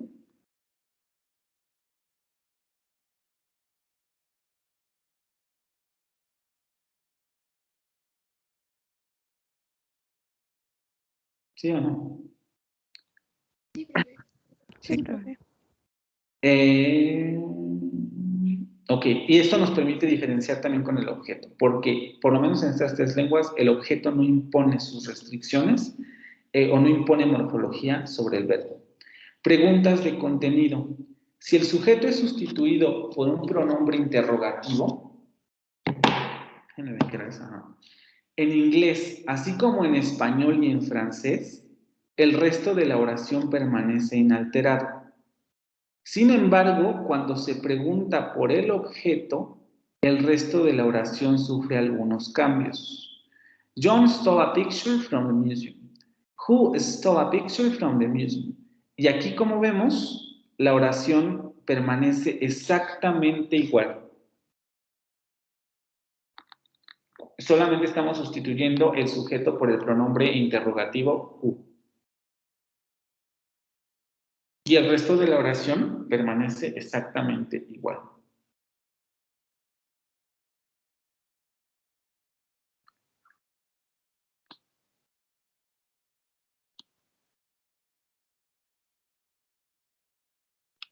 Speaker 1: ¿Sí o no?
Speaker 5: Sí, profe.
Speaker 1: Ok, y esto nos permite diferenciar también con el objeto, porque por lo menos en estas tres lenguas el objeto no impone sus restricciones o no impone morfología sobre el verbo. Preguntas de contenido. Si el sujeto es sustituido por un pronombre interrogativo, en inglés, así como en español y en francés, el resto de la oración permanece inalterado. Sin embargo, cuando se pregunta por el objeto, el resto de la oración sufre algunos cambios. John stole a picture from the museum. Who stole a picture from the museum? Y aquí, como vemos, la oración permanece exactamente igual. Solamente estamos sustituyendo el sujeto por el pronombre interrogativo who. Y el resto de la oración permanece exactamente igual.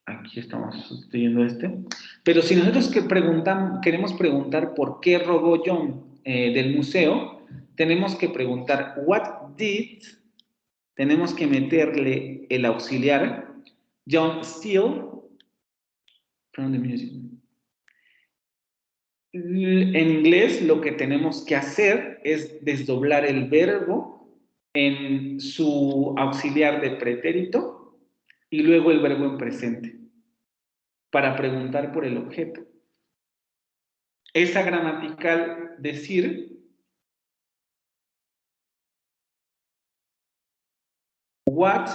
Speaker 1: Aquí estamos sustituyendo Pero si nosotros queremos preguntar por qué robó John del museo, tenemos que preguntar what did, tenemos que meterle el auxiliar John steal from the museum. En inglés lo que tenemos que hacer es desdoblar el verbo en su auxiliar de pretérito y luego el verbo en presente para preguntar por el objeto. Es agramatical decir what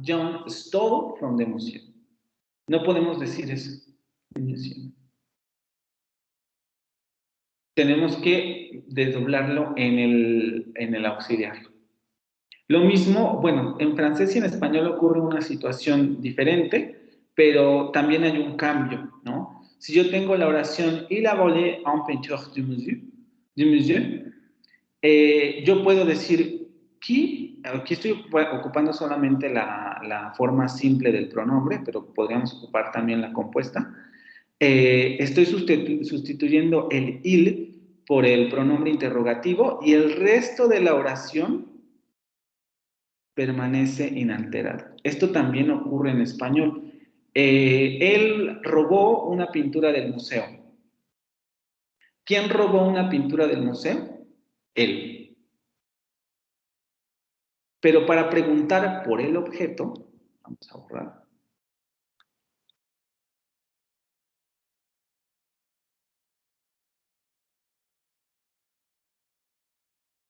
Speaker 1: John stole from the museum. No podemos decir eso. Tenemos que desdoblarlo en el auxiliar. Lo mismo, bueno, en francés y en español ocurre una situación diferente, pero también hay un cambio, ¿no? Si yo tengo la oración il a volé un peinture du musée, yo puedo decir qui, aquí estoy ocupando solamente la forma simple del pronombre, pero podríamos ocupar también la compuesta. Estoy sustituyendo el il por el pronombre interrogativo y el resto de la oración permanece inalterado. Esto también ocurre en español. Él robó una pintura del museo. ¿Quién robó una pintura del museo? Él. Pero para preguntar por el objeto, vamos a borrar.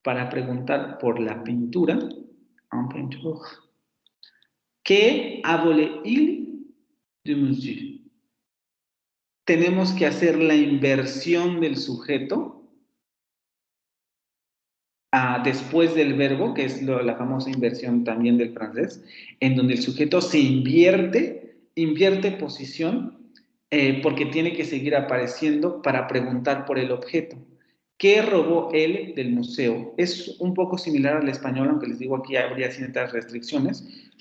Speaker 1: Para preguntar por la pintura, un peinture, ¿qué a volé-il du musée? Tenemos que hacer la inversión del sujeto después del verbo, que es la famosa inversión también del francés, en donde el sujeto se invierte posición porque tiene que seguir apareciendo para preguntar por el objeto. ¿Qué robó él del museo? Es un poco similar al español, aunque les digo aquí habría ciertas restricciones,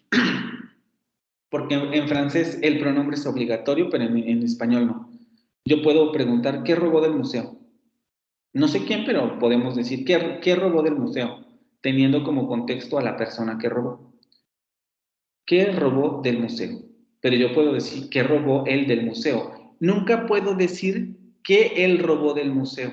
Speaker 1: porque en francés el pronombre es obligatorio, pero en español no. Yo puedo preguntar, ¿qué robó del museo? No sé quién, pero podemos decir, ¿qué robó del museo? Teniendo como contexto a la persona que robó. ¿Qué robó del museo? Pero yo puedo decir ¿qué robó él del museo? Nunca puedo decir ¿qué él robó del museo?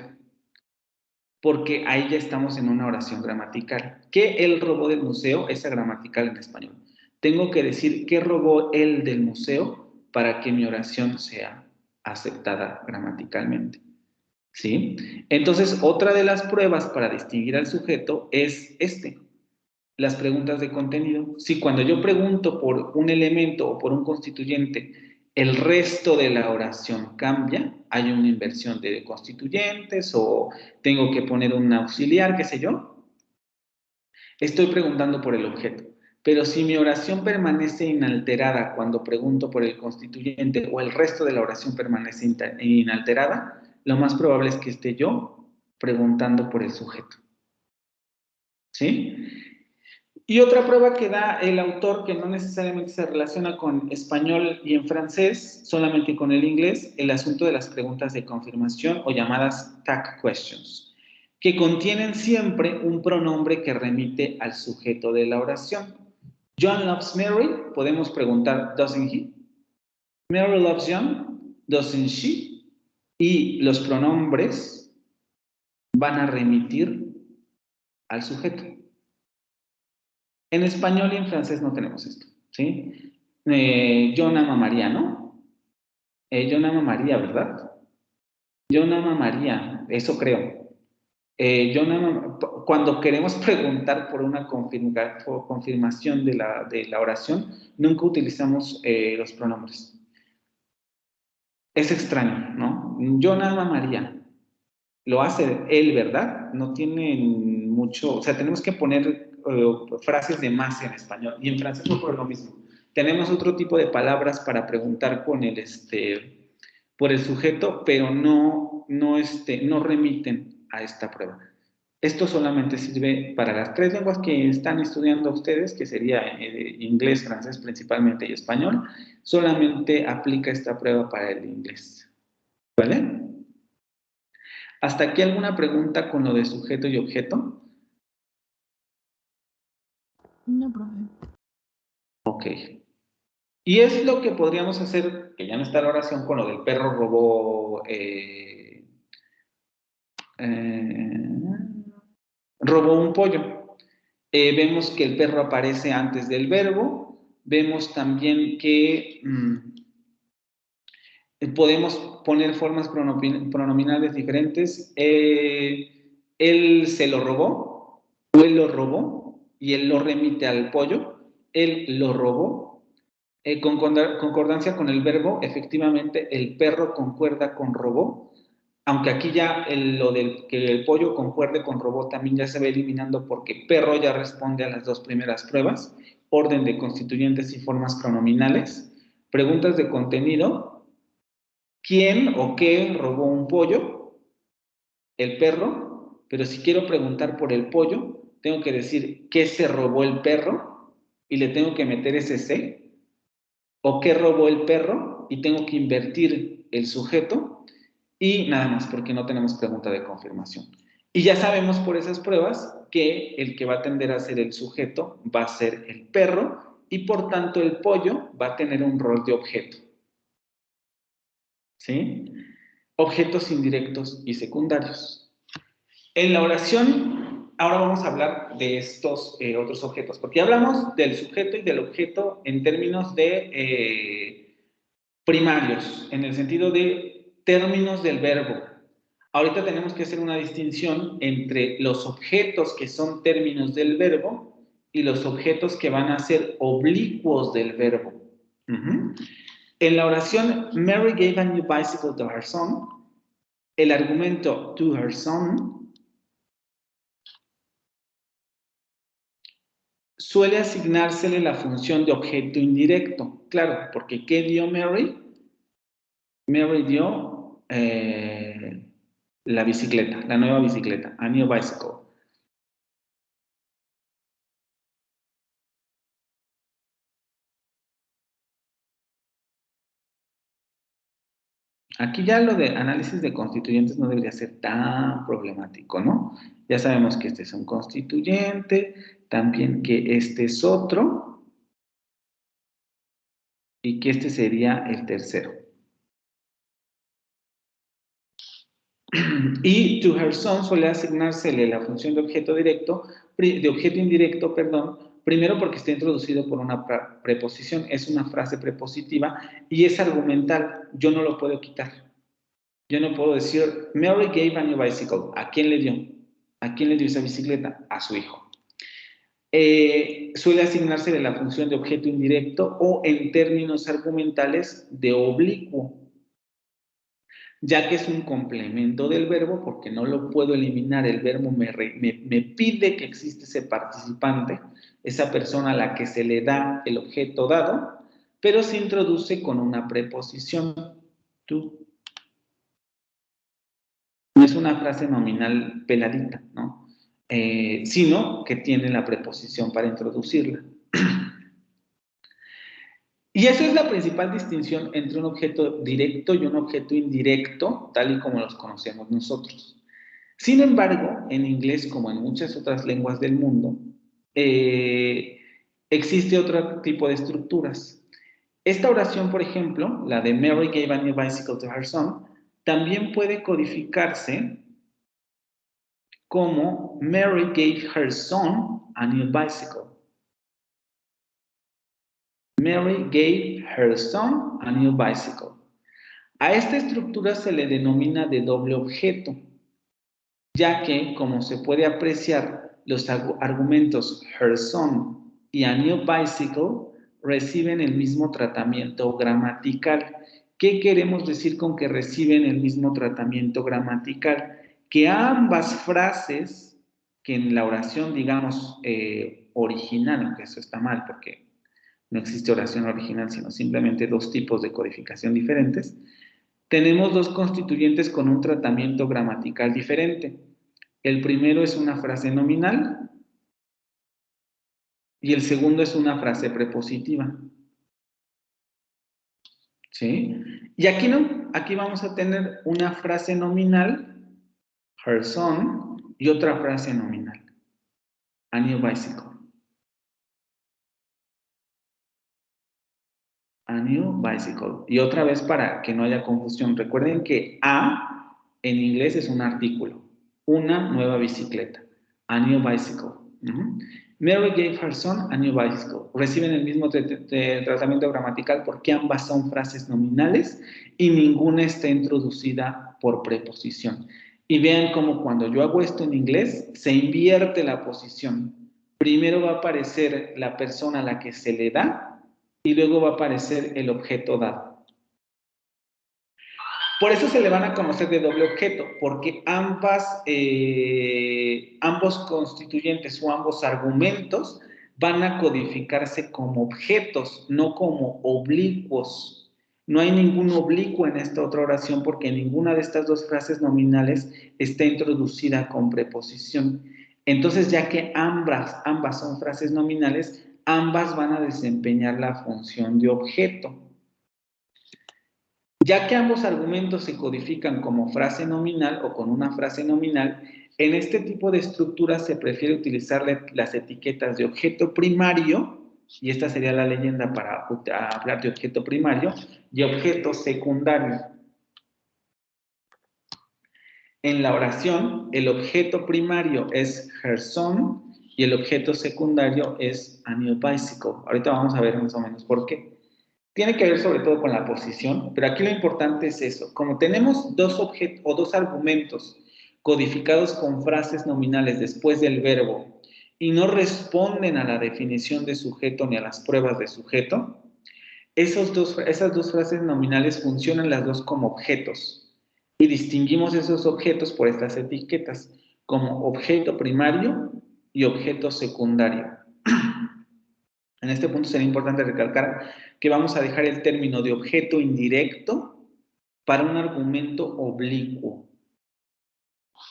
Speaker 1: Porque ahí ya estamos en una oración gramatical. ¿Qué él robó del museo? Esa gramatical en español. Tengo que decir ¿qué robó él del museo? Para que mi oración sea aceptada gramaticalmente. ¿Sí? Entonces, otra de las pruebas para distinguir al sujeto es las preguntas de contenido. Si cuando yo pregunto por un elemento o por un constituyente, el resto de la oración cambia, hay una inversión de constituyentes o tengo que poner un auxiliar, qué sé yo, estoy preguntando por el objeto. Pero si mi oración permanece inalterada cuando pregunto por el constituyente o el resto de la oración permanece inalterada, lo más probable es que esté yo preguntando por el sujeto. ¿Sí? Y otra prueba que da el autor, que no necesariamente se relaciona con español y en francés, solamente con el inglés, el asunto de las preguntas de confirmación o llamadas tag questions, que contienen siempre un pronombre que remite al sujeto de la oración. John loves Mary, podemos preguntar, doesn't he? Mary loves John, doesn't she? Y los pronombres van a remitir al sujeto. En español y en francés no tenemos esto, ¿sí? John ama a María, ¿no? John ama a María, ¿verdad? John ama a María, eso creo. Cuando queremos preguntar por una confirmación de la oración, nunca utilizamos los pronombres. Es extraño, ¿no? John ama a María. Lo hace él, ¿verdad? No tienen mucho, o sea, tenemos que poner frases de más en español y en francés no ocurre lo mismo. Tenemos otro tipo de palabras para preguntar con por el sujeto, pero no remiten a esta prueba. Esto solamente sirve para las tres lenguas que están estudiando ustedes, que sería inglés, francés principalmente y español. Solamente aplica esta prueba para el inglés. ¿Vale? ¿Hasta aquí alguna pregunta con lo de sujeto y objeto?
Speaker 5: No, profe.
Speaker 1: Ok. Y es lo que podríamos hacer, que ya no está la oración, con lo del perro robó... robó un pollo. Vemos que el perro aparece antes del verbo. Vemos también que podemos poner formas pronominales diferentes. Él se lo robó, o él lo robó, y él lo remite al pollo. Él lo robó. Concordancia con el verbo, efectivamente, el perro concuerda con robó. Aunque aquí ya lo del que el pollo concuerde con robot también ya se va eliminando porque perro ya responde a las dos primeras pruebas, orden de constituyentes y formas pronominales. Preguntas de contenido, ¿quién o qué robó un pollo? El perro, pero si quiero preguntar por el pollo, tengo que decir ¿qué se robó el perro? Y le tengo que meter ese C, o ¿qué robó el perro? Y tengo que invertir el sujeto. Y nada más, porque no tenemos pregunta de confirmación. Y ya sabemos por esas pruebas que el que va a tender a ser el sujeto va a ser el perro y por tanto el pollo va a tener un rol de objeto. ¿Sí? Objetos indirectos y secundarios. En la oración, ahora vamos a hablar de estos otros objetos, porque hablamos del sujeto y del objeto en términos de primarios, en el sentido de términos del verbo. Ahorita tenemos que hacer una distinción entre los objetos que son términos del verbo y los objetos que van a ser oblicuos del verbo. En la oración Mary gave a new bicycle to her son, el argumento to her son suele asignársele la función de objeto indirecto. Claro, porque ¿qué dio Mary? Mary dio la bicicleta, la nueva bicicleta, a new bicycle. Aquí ya lo de análisis de constituyentes no debería ser tan problemático, ¿no? Ya sabemos que este es un constituyente, también que este es otro, y que este sería el tercero. Y to her son suele asignársele la función de objeto indirecto, primero porque está introducido por una preposición, es una frase prepositiva y es argumental, yo no lo puedo quitar. Yo no puedo decir, Mary gave a new bicycle. ¿A quién le dio? ¿A quién le dio esa bicicleta? A su hijo. Suele asignarse de la función de objeto indirecto o en términos argumentales de oblicuo, ya que es un complemento del verbo porque no lo puedo eliminar. El verbo me pide que existe ese participante, esa persona a la que se le da el objeto dado, pero se introduce con una preposición, tú. No es una frase nominal peladita, ¿no? Sino que tiene la preposición para introducirla. Y esa es la principal distinción entre un objeto directo y un objeto indirecto, tal y como los conocemos nosotros. Sin embargo, en inglés, como en muchas otras lenguas del mundo, existe otro tipo de estructuras. Esta oración, por ejemplo, la de Mary gave a new bicycle to her son, también puede codificarse como Mary gave her son a new bicycle. Mary gave her son a new bicycle. A esta estructura se le denomina de doble objeto, ya que, como se puede apreciar, los argumentos her son y a new bicycle reciben el mismo tratamiento gramatical. ¿Qué queremos decir con que reciben el mismo tratamiento gramatical? Que ambas frases, que en la oración, digamos, original, aunque eso está mal porque no existe oración original, sino simplemente dos tipos de codificación diferentes, tenemos dos constituyentes con un tratamiento gramatical diferente. El primero es una frase nominal y el segundo es una frase prepositiva. ¿Sí? Y aquí no, aquí vamos a tener una frase nominal, her son, y otra frase nominal, a new bicycle. A new bicycle. Y otra vez para que no haya confusión, recuerden que a en inglés es un artículo, una nueva bicicleta, a new bicycle. Mary gave her son a new bicycle. Reciben el mismo tratamiento gramatical porque ambas son frases nominales y ninguna está introducida por preposición. Y vean cómo cuando yo hago esto en inglés, se invierte la posición. Primero va a aparecer la persona a la que se le da y luego va a aparecer el objeto dado. Por eso se le van a conocer de doble objeto, porque ambos constituyentes o ambos argumentos van a codificarse como objetos, no como oblicuos. No hay ningún oblicuo en esta otra oración porque ninguna de estas dos frases nominales está introducida con preposición. Entonces, ya que ambas son frases nominales, ambas van a desempeñar la función de objeto. Ya que ambos argumentos se codifican como frase nominal o con una frase nominal, en este tipo de estructuras se prefiere utilizar las etiquetas de objeto primario, y esta sería la leyenda para hablar de objeto primario, y objeto secundario. En la oración, el objeto primario es her son y el objeto secundario es a new bicycle. Ahorita vamos a ver más o menos por qué. Tiene que ver sobre todo con la posición, pero aquí lo importante es eso. Como tenemos dos objetos o dos argumentos codificados con frases nominales después del verbo y no responden a la definición de sujeto ni a las pruebas de sujeto, esas dos frases nominales funcionan las dos como objetos y distinguimos esos objetos por estas etiquetas como objeto primario y objeto secundario. En este punto sería importante recalcar que vamos a dejar el término de objeto indirecto para un argumento oblicuo,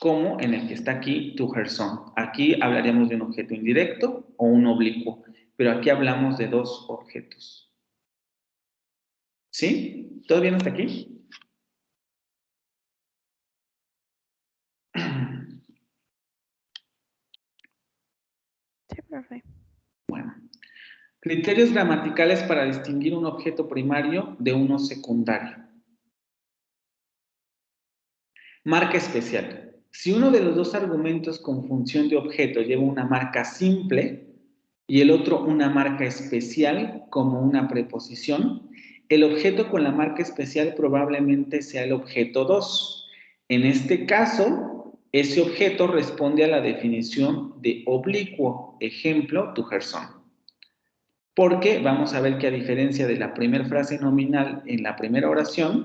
Speaker 1: como en el que está aquí to her son. Aquí hablaríamos de un objeto indirecto o un oblicuo, pero aquí hablamos de dos objetos. ¿Sí? ¿Todo bien hasta aquí?
Speaker 5: Sí, profe.
Speaker 1: Bueno, Criterios gramaticales para distinguir un objeto primario de uno secundario. Marca especial. Si uno de los dos argumentos con función de objeto lleva una marca simple y el otro una marca especial como una preposición, el objeto con la marca especial probablemente sea el objeto 2. En este caso, ese objeto responde a la definición de oblicuo. Ejemplo, to her son. Porque vamos a ver que a diferencia de la primera frase nominal en la primera oración,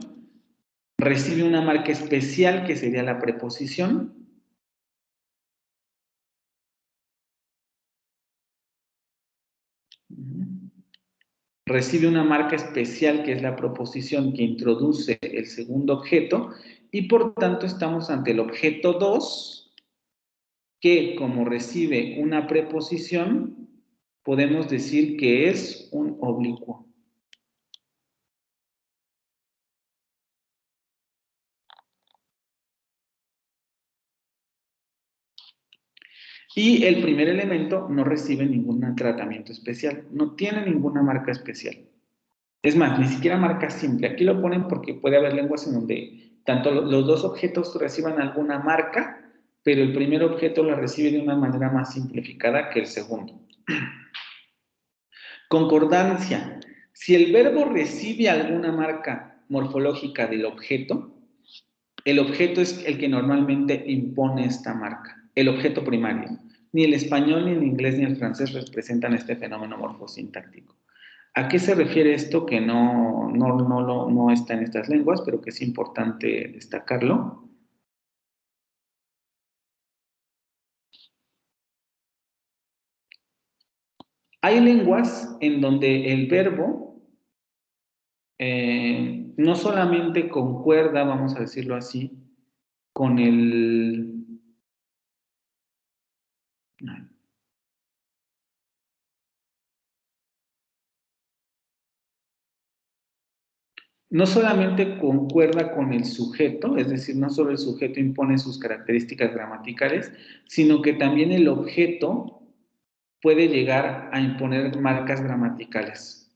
Speaker 1: recibe una marca especial que sería la preposición. Recibe una marca especial que es la proposición que introduce el segundo objeto y por tanto estamos ante el objeto 2 que como recibe una preposición podemos decir que es un oblicuo. Y el primer elemento no recibe ningún tratamiento especial, no tiene ninguna marca especial. Es más, ni siquiera marca simple. Aquí lo ponen porque puede haber lenguas en donde tanto los dos objetos reciban alguna marca, pero el primer objeto la recibe de una manera más simplificada que el segundo. Concordancia. Si el verbo recibe alguna marca morfológica del objeto, el objeto es el que normalmente impone esta marca, el objeto primario. Ni el español, ni el inglés, ni el francés representan este fenómeno morfosintáctico. ¿A qué se refiere esto que no está en estas lenguas, pero que es importante destacarlo? Hay lenguas en donde el verbo no solamente concuerda, vamos a decirlo así, con el... No solamente concuerda con el sujeto, es decir, no solo el sujeto impone sus características gramaticales, sino que también el objeto puede llegar a imponer marcas gramaticales.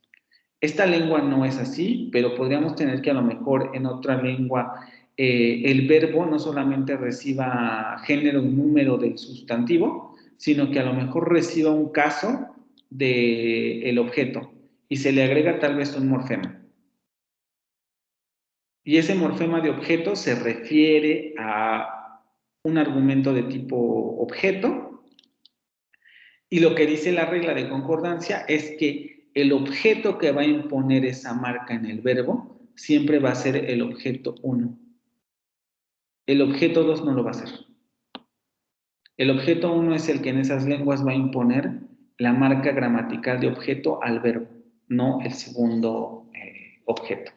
Speaker 1: Esta lengua no es así, pero podríamos tener que a lo mejor en otra lengua el verbo no solamente reciba género y número del sustantivo, sino que a lo mejor reciba un caso del objeto y se le agrega tal vez un morfema. Y ese morfema de objeto se refiere a un argumento de tipo objeto. Y lo que dice la regla de concordancia es que el objeto que va a imponer esa marca en el verbo siempre va a ser el objeto 1. El objeto 2 no lo va a hacer. El objeto 1 es el que en esas lenguas va a imponer la marca gramatical de objeto al verbo, no el segundo objeto.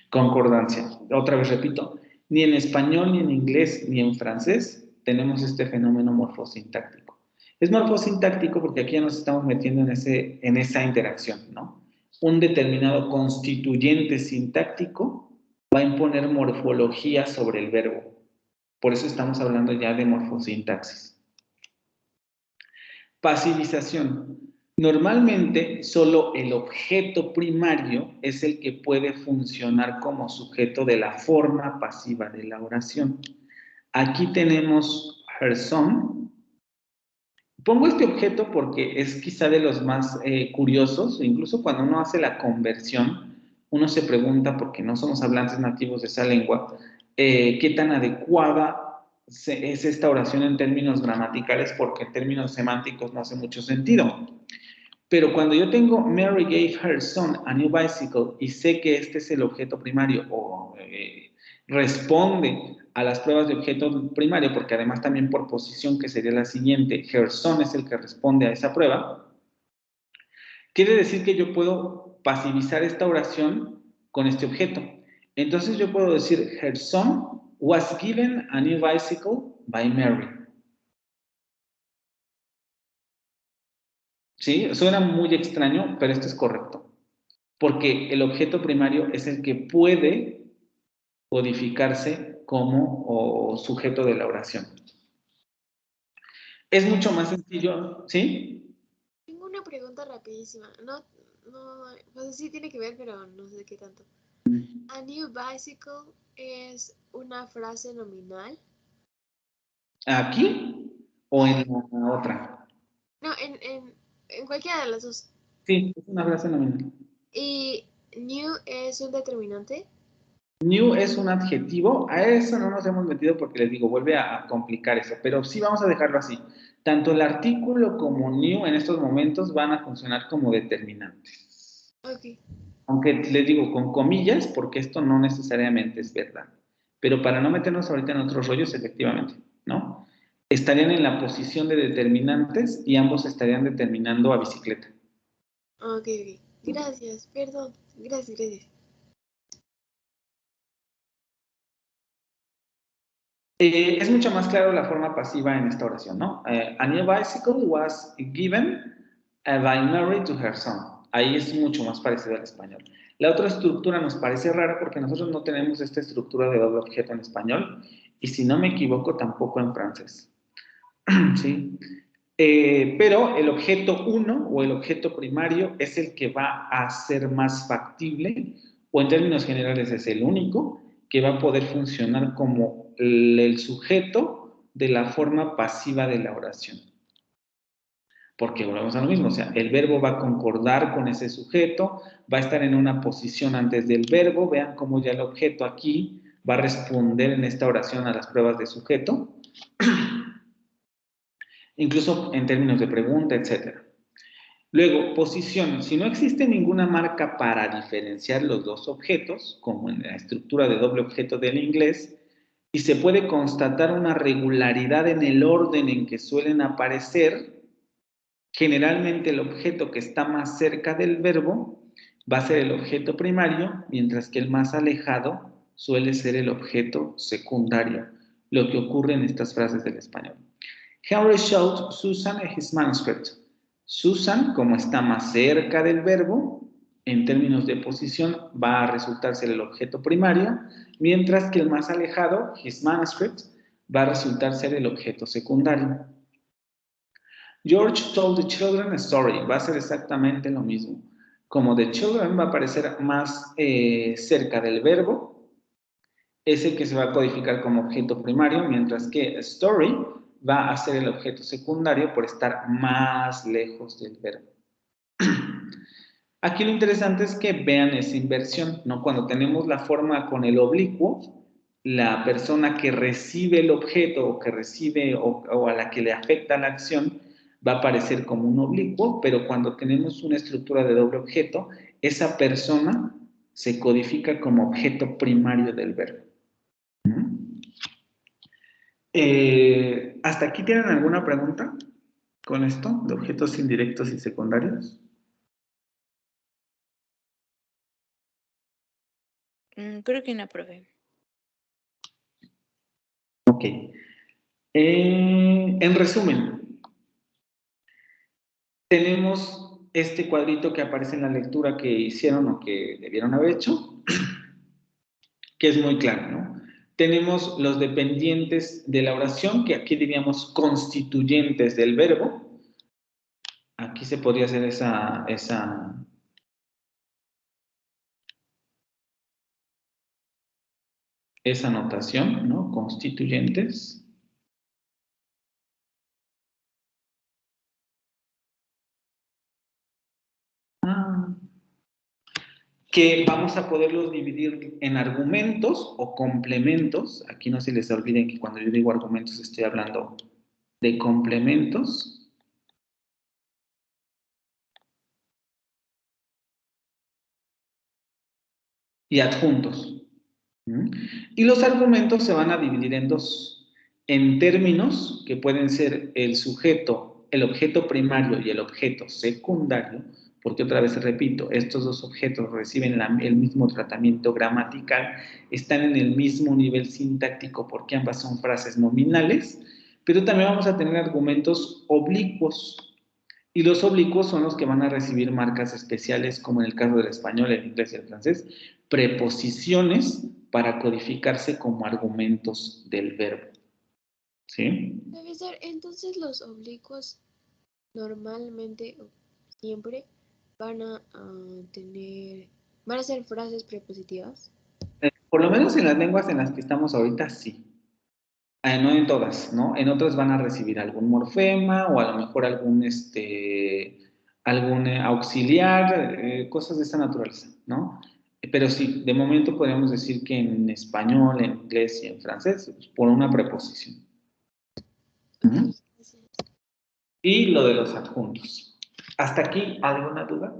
Speaker 1: Concordancia. Otra vez repito, ni en español, ni en inglés, ni en francés tenemos este fenómeno morfosintáctico. Es morfosintáctico porque aquí ya nos estamos metiendo en esa interacción, ¿no? Un determinado constituyente sintáctico va a imponer morfología sobre el verbo. Por eso estamos hablando ya de morfosintaxis. Pasivización. Normalmente, solo el objeto primario es el que puede funcionar como sujeto de la forma pasiva de la oración. Aquí tenemos her son. Pongo este objeto porque es quizá de los más curiosos, incluso cuando uno hace la conversión, uno se pregunta, porque no somos hablantes nativos de esa lengua, qué tan adecuada es esta oración en términos gramaticales, porque en términos semánticos no hace mucho sentido. Pero cuando yo tengo Mary gave her son a new bicycle y sé que este es el objeto primario o responde a las pruebas de objeto primario, porque además también por posición que sería la siguiente, her son es el que responde a esa prueba, quiere decir que yo puedo pasivizar esta oración con este objeto. Entonces yo puedo decir her son was given a new bicycle by Mary. ¿Sí? Suena muy extraño, pero esto es correcto. Porque el objeto primario es el que puede codificarse como sujeto de la oración. Es mucho más sencillo, ¿sí?
Speaker 2: Tengo
Speaker 6: una pregunta rapidísima. No, pues sí tiene que ver, pero no sé qué tanto. A new bicycle es una frase nominal.
Speaker 1: ¿Aquí o en la otra?
Speaker 6: No, en cualquiera de las dos.
Speaker 1: Sí, es una frase nominal.
Speaker 6: ¿Y new es un determinante?
Speaker 1: New es un adjetivo, a eso no nos hemos metido porque les digo, vuelve a complicar eso, pero sí vamos a dejarlo así. Tanto el artículo como new en estos momentos van a funcionar como determinantes.
Speaker 6: Ok.
Speaker 1: Aunque les digo con comillas, porque esto no necesariamente es verdad. Pero para no meternos ahorita en otros rollos, efectivamente, ¿no? Estarían en la posición de determinantes y ambos estarían determinando a bicicleta.
Speaker 6: Ok. Gracias, perdón. Gracias.
Speaker 1: Es mucho más claro la forma pasiva en esta oración, ¿no? A new bicycle was given by Mary to her son. Ahí es mucho más parecido al español. La otra estructura nos parece rara porque nosotros no tenemos esta estructura de doble objeto en español y si no me equivoco tampoco en francés. ¿Sí? Pero el objeto 1 o el objeto primario es el que va a ser más factible o en términos generales es el único que va a poder funcionar como el sujeto de la forma pasiva de la oración. Porque volvemos a lo mismo, o sea, el verbo va a concordar con ese sujeto, va a estar en una posición antes del verbo, vean cómo ya el objeto aquí va a responder en esta oración a las pruebas de sujeto, incluso en términos de pregunta, etc. Luego, posición. Si no existe ninguna marca para diferenciar los dos objetos, como en la estructura de doble objeto del inglés, y se puede constatar una regularidad en el orden en que suelen aparecer, generalmente el objeto que está más cerca del verbo va a ser el objeto primario, mientras que el más alejado suele ser el objeto secundario, lo que ocurre en estas frases del español. Henry showed Susan his manuscript. Susan, como está más cerca del verbo, en términos de posición, va a resultar ser el objeto primario, mientras que el más alejado, his manuscript, va a resultar ser el objeto secundario. George told the children a story. Va a ser exactamente lo mismo. Como the children va a aparecer más cerca del verbo, es el que se va a codificar como objeto primario, mientras que a story va a ser el objeto secundario por estar más lejos del verbo. Aquí lo interesante es que vean esa inversión, ¿no? Cuando tenemos la forma con el oblicuo, la persona que recibe el objeto o que recibe o a la que le afecta la acción va a aparecer como un oblicuo, pero cuando tenemos una estructura de doble objeto, esa persona se codifica como objeto primario del verbo. ¿Hasta aquí tienen alguna pregunta con esto de objetos indirectos y secundarios?
Speaker 2: Creo que no, profe.
Speaker 1: Ok. En resumen, tenemos este cuadrito que aparece en la lectura que hicieron o que debieron haber hecho, que es muy claro, ¿no? Tenemos los dependientes de la oración, que aquí diríamos constituyentes del verbo. Aquí se podría hacer esa notación, ¿no? Constituyentes. Que vamos a poderlos dividir en argumentos o complementos. Aquí no se les olviden que cuando yo digo argumentos estoy hablando de complementos. Y adjuntos. Y los argumentos se van a dividir en dos. En términos que pueden ser el sujeto, el objeto primario y el objeto secundario, porque otra vez repito, estos dos objetos reciben el mismo tratamiento gramatical, están en el mismo nivel sintáctico porque ambas son frases nominales, pero también vamos a tener argumentos oblicuos. Y los oblicuos son los que van a recibir marcas especiales, como en el caso del español, el inglés y el francés, preposiciones para codificarse como argumentos del verbo. ¿Sí?
Speaker 6: Profesor, entonces los oblicuos normalmente, siempre van a ser frases prepositivas.
Speaker 1: Por lo menos en las lenguas en las que estamos ahorita, sí. No en todas, ¿no? En otras van a recibir algún morfema o a lo mejor algún auxiliar, cosas de esta naturaleza, ¿no? Pero sí, de momento podríamos decir que en español, en inglés y en francés, pues, por una preposición.
Speaker 6: Okay,
Speaker 1: y lo de los adjuntos. ¿Hasta aquí alguna duda?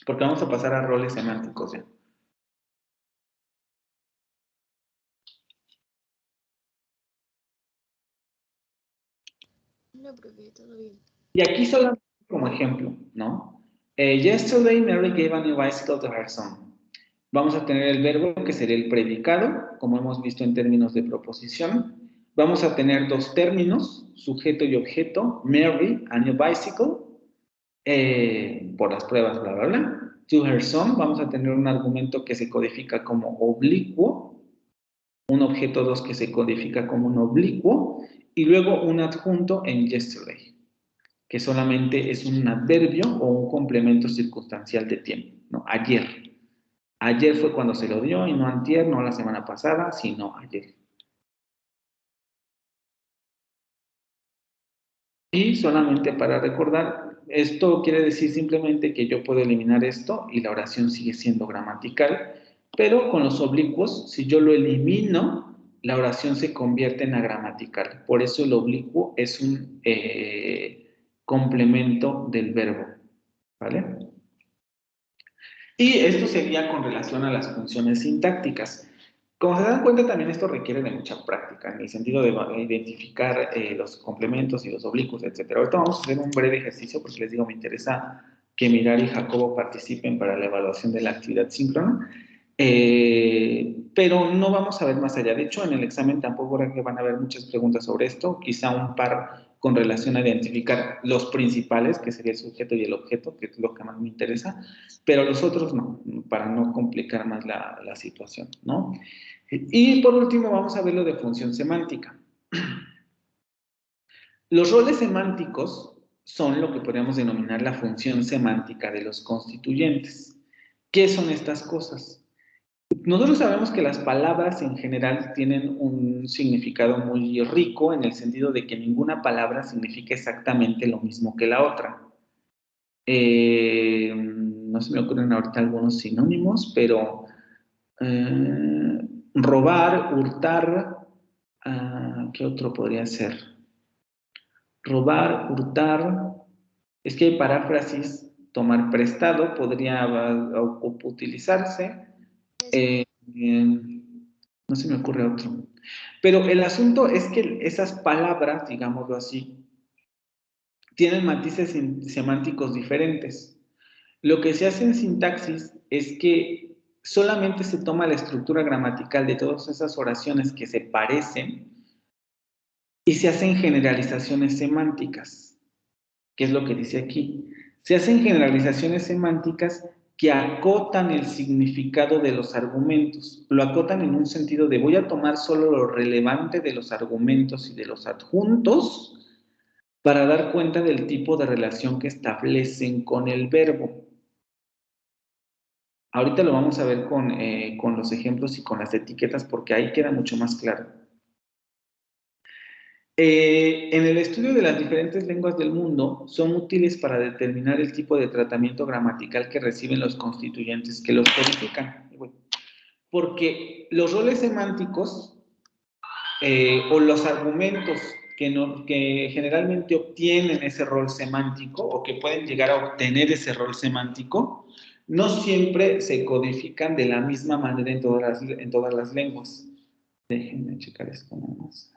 Speaker 1: Porque vamos a pasar a roles semánticos ya.
Speaker 6: No, profe, todo bien.
Speaker 1: Y aquí solo como ejemplo, ¿no? Yesterday Mary gave a new bicycle to her son. Vamos a tener el verbo que sería el predicado, como hemos visto en términos de proposición. Vamos a tener dos términos, sujeto y objeto, Mary, a new bicycle, por las pruebas, bla, bla, bla. To her son, vamos a tener un argumento que se codifica como oblicuo, un objeto 2 que se codifica como un oblicuo, y luego un adjunto en yesterday, que solamente es un adverbio o un complemento circunstancial de tiempo, ¿no? Ayer. Ayer fue cuando se lo dio y no antier, no la semana pasada, sino ayer. Y solamente para recordar, esto quiere decir simplemente que yo puedo eliminar esto y la oración sigue siendo gramatical, pero con los oblicuos, si yo lo elimino, la oración se convierte en agramatical. Por eso el oblicuo es un complemento del verbo, ¿vale? Y esto sería con relación a las funciones sintácticas. Como se dan cuenta, también esto requiere de mucha práctica, en el sentido de identificar los complementos y los oblicuos, etc. Ahorita vamos a hacer un breve ejercicio, porque les digo, me interesa que Mirar y Jacobo participen para la evaluación de la actividad síncrona, pero no vamos a ver más allá. De hecho, en el examen tampoco creo que van a haber muchas preguntas sobre esto, quizá un par con relación a identificar los principales, que sería el sujeto y el objeto, que es lo que más me interesa, pero los otros no, para no complicar más la situación, ¿no? Y por último vamos a ver lo de función semántica. Los roles semánticos son lo que podríamos denominar la función semántica de los constituyentes. ¿Qué son estas cosas? Nosotros sabemos que las palabras en general tienen un significado muy rico en el sentido de que ninguna palabra significa exactamente lo mismo que la otra. No se me ocurren ahorita algunos sinónimos, pero robar, hurtar, ¿qué otro podría ser? Robar, hurtar, es que hay paráfrasis, tomar prestado podría utilizarse, no se me ocurre otro. Pero el asunto es que esas palabras, digámoslo así, tienen matices semánticos diferentes. Lo que se hace en sintaxis es que solamente se toma la estructura gramatical de todas esas oraciones que se parecen y se hacen generalizaciones semánticas, que es lo que dice aquí. Se hacen generalizaciones semánticas que acotan el significado de los argumentos. Lo acotan en un sentido de voy a tomar solo lo relevante de los argumentos y de los adjuntos para dar cuenta del tipo de relación que establecen con el verbo. Ahorita lo vamos a ver con los ejemplos y con las etiquetas porque ahí queda mucho más claro. En el estudio de las diferentes lenguas del mundo son útiles para determinar el tipo de tratamiento gramatical que reciben los constituyentes que los codifican. Porque los roles semánticos o los argumentos que generalmente obtienen ese rol semántico o que pueden llegar a obtener ese rol semántico, no siempre se codifican de la misma manera en todas las lenguas. Déjenme checar esto nada más.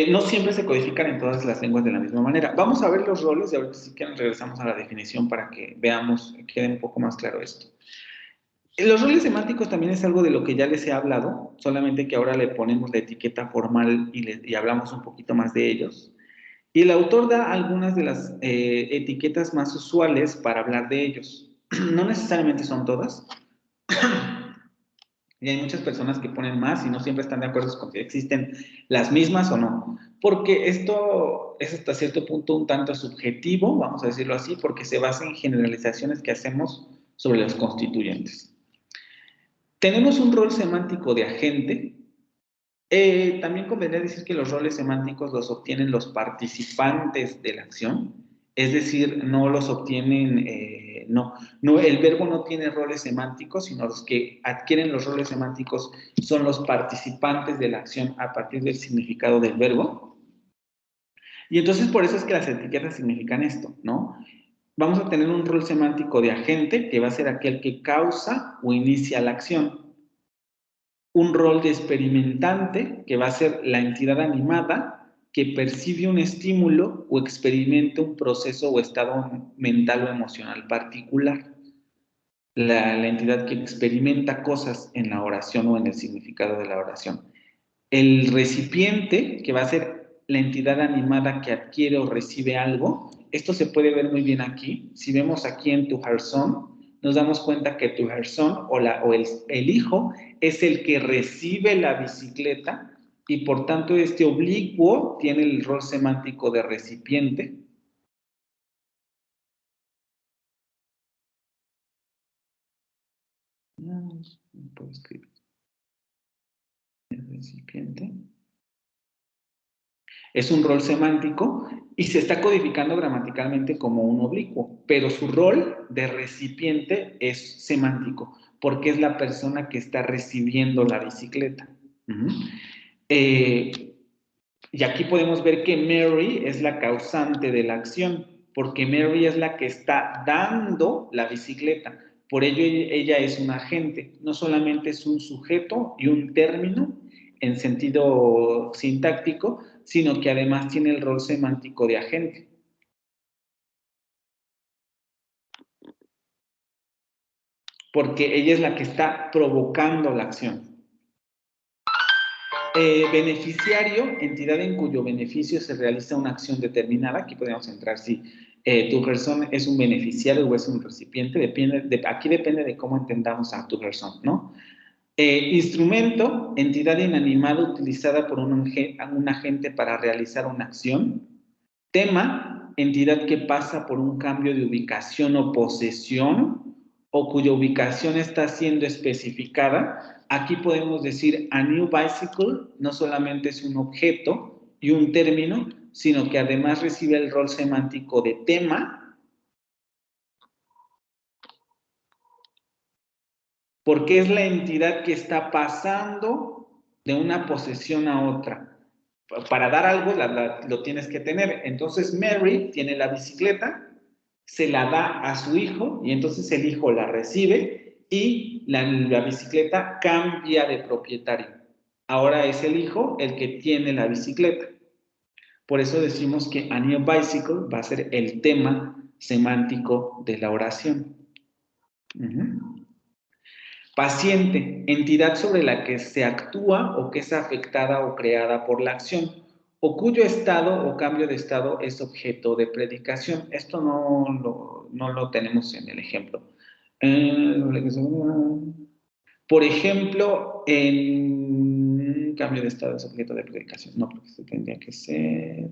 Speaker 1: No siempre se codifican en todas las lenguas de la misma manera. Vamos a ver los roles y ahorita si quieren regresamos a la definición para que veamos, quede un poco más claro esto. Los roles semánticos también es algo de lo que ya les he hablado, solamente que ahora le ponemos la etiqueta formal y hablamos un poquito más de ellos. Y el autor da algunas de las etiquetas más usuales para hablar de ellos. No necesariamente son todas, Y hay muchas personas que ponen más y no siempre están de acuerdo con si existen las mismas o no. Porque esto es hasta cierto punto un tanto subjetivo, vamos a decirlo así, porque se basa en generalizaciones que hacemos sobre los constituyentes. Tenemos un rol semántico de agente. También convendría decir que los roles semánticos los obtienen los participantes de la acción, es decir, no los obtienen, el verbo no tiene roles semánticos, sino los que adquieren los roles semánticos son los participantes de la acción a partir del significado del verbo. Y entonces por eso es que las etiquetas significan esto, ¿no? Vamos a tener un rol semántico de agente, que va a ser aquel que causa o inicia la acción. Un rol de experimentante, que va a ser la entidad animada que percibe un estímulo o experimenta un proceso o estado mental o emocional particular. La entidad que experimenta cosas en la oración o en el significado de la oración. El recipiente, que va a ser la entidad animada que adquiere o recibe algo. Esto se puede ver muy bien aquí. Si vemos aquí en To Her Son, nos damos cuenta que To Her Son o el hijo es el que recibe la bicicleta y por tanto este oblicuo tiene el rol semántico de recipiente. No puedo escribir. El recipiente. Es un rol semántico y se está codificando gramaticalmente como un oblicuo, pero su rol de recipiente es semántico, porque es la persona que está recibiendo la bicicleta. Y aquí podemos ver que Mary es la causante de la acción, porque Mary es la que está dando la bicicleta. Por ello ella es un agente, no solamente es un sujeto y un término en sentido sintáctico, sino que además tiene el rol semántico de agente. Porque ella es la que está provocando la acción. Beneficiario, entidad en cuyo beneficio se realiza una acción determinada. Aquí podemos entrar si tu persona es un beneficiario o es un recipiente. Aquí depende de cómo entendamos a tu persona, ¿no? Instrumento, entidad inanimada utilizada por un agente para realizar una acción. Tema, entidad que pasa por un cambio de ubicación o posesión o cuya ubicación está siendo especificada. Aquí podemos decir a new bicycle no solamente es un objeto y un término, sino que además recibe el rol semántico de tema, porque es la entidad que está pasando de una posesión a otra. Para dar algo lo tienes que tener. Entonces Mary tiene la bicicleta, se la da a su hijo y entonces el hijo la recibe y la bicicleta cambia de propietario. Ahora es el hijo el que tiene la bicicleta. Por eso decimos que a new bicycle va a ser el tema semántico de la oración. Paciente, entidad sobre la que se actúa o que es afectada o creada por la acción, o cuyo estado o cambio de estado es objeto de predicación. Esto no lo tenemos en el ejemplo. Por ejemplo, en cambio de estado es objeto de predicación. No, porque se tendría que ser...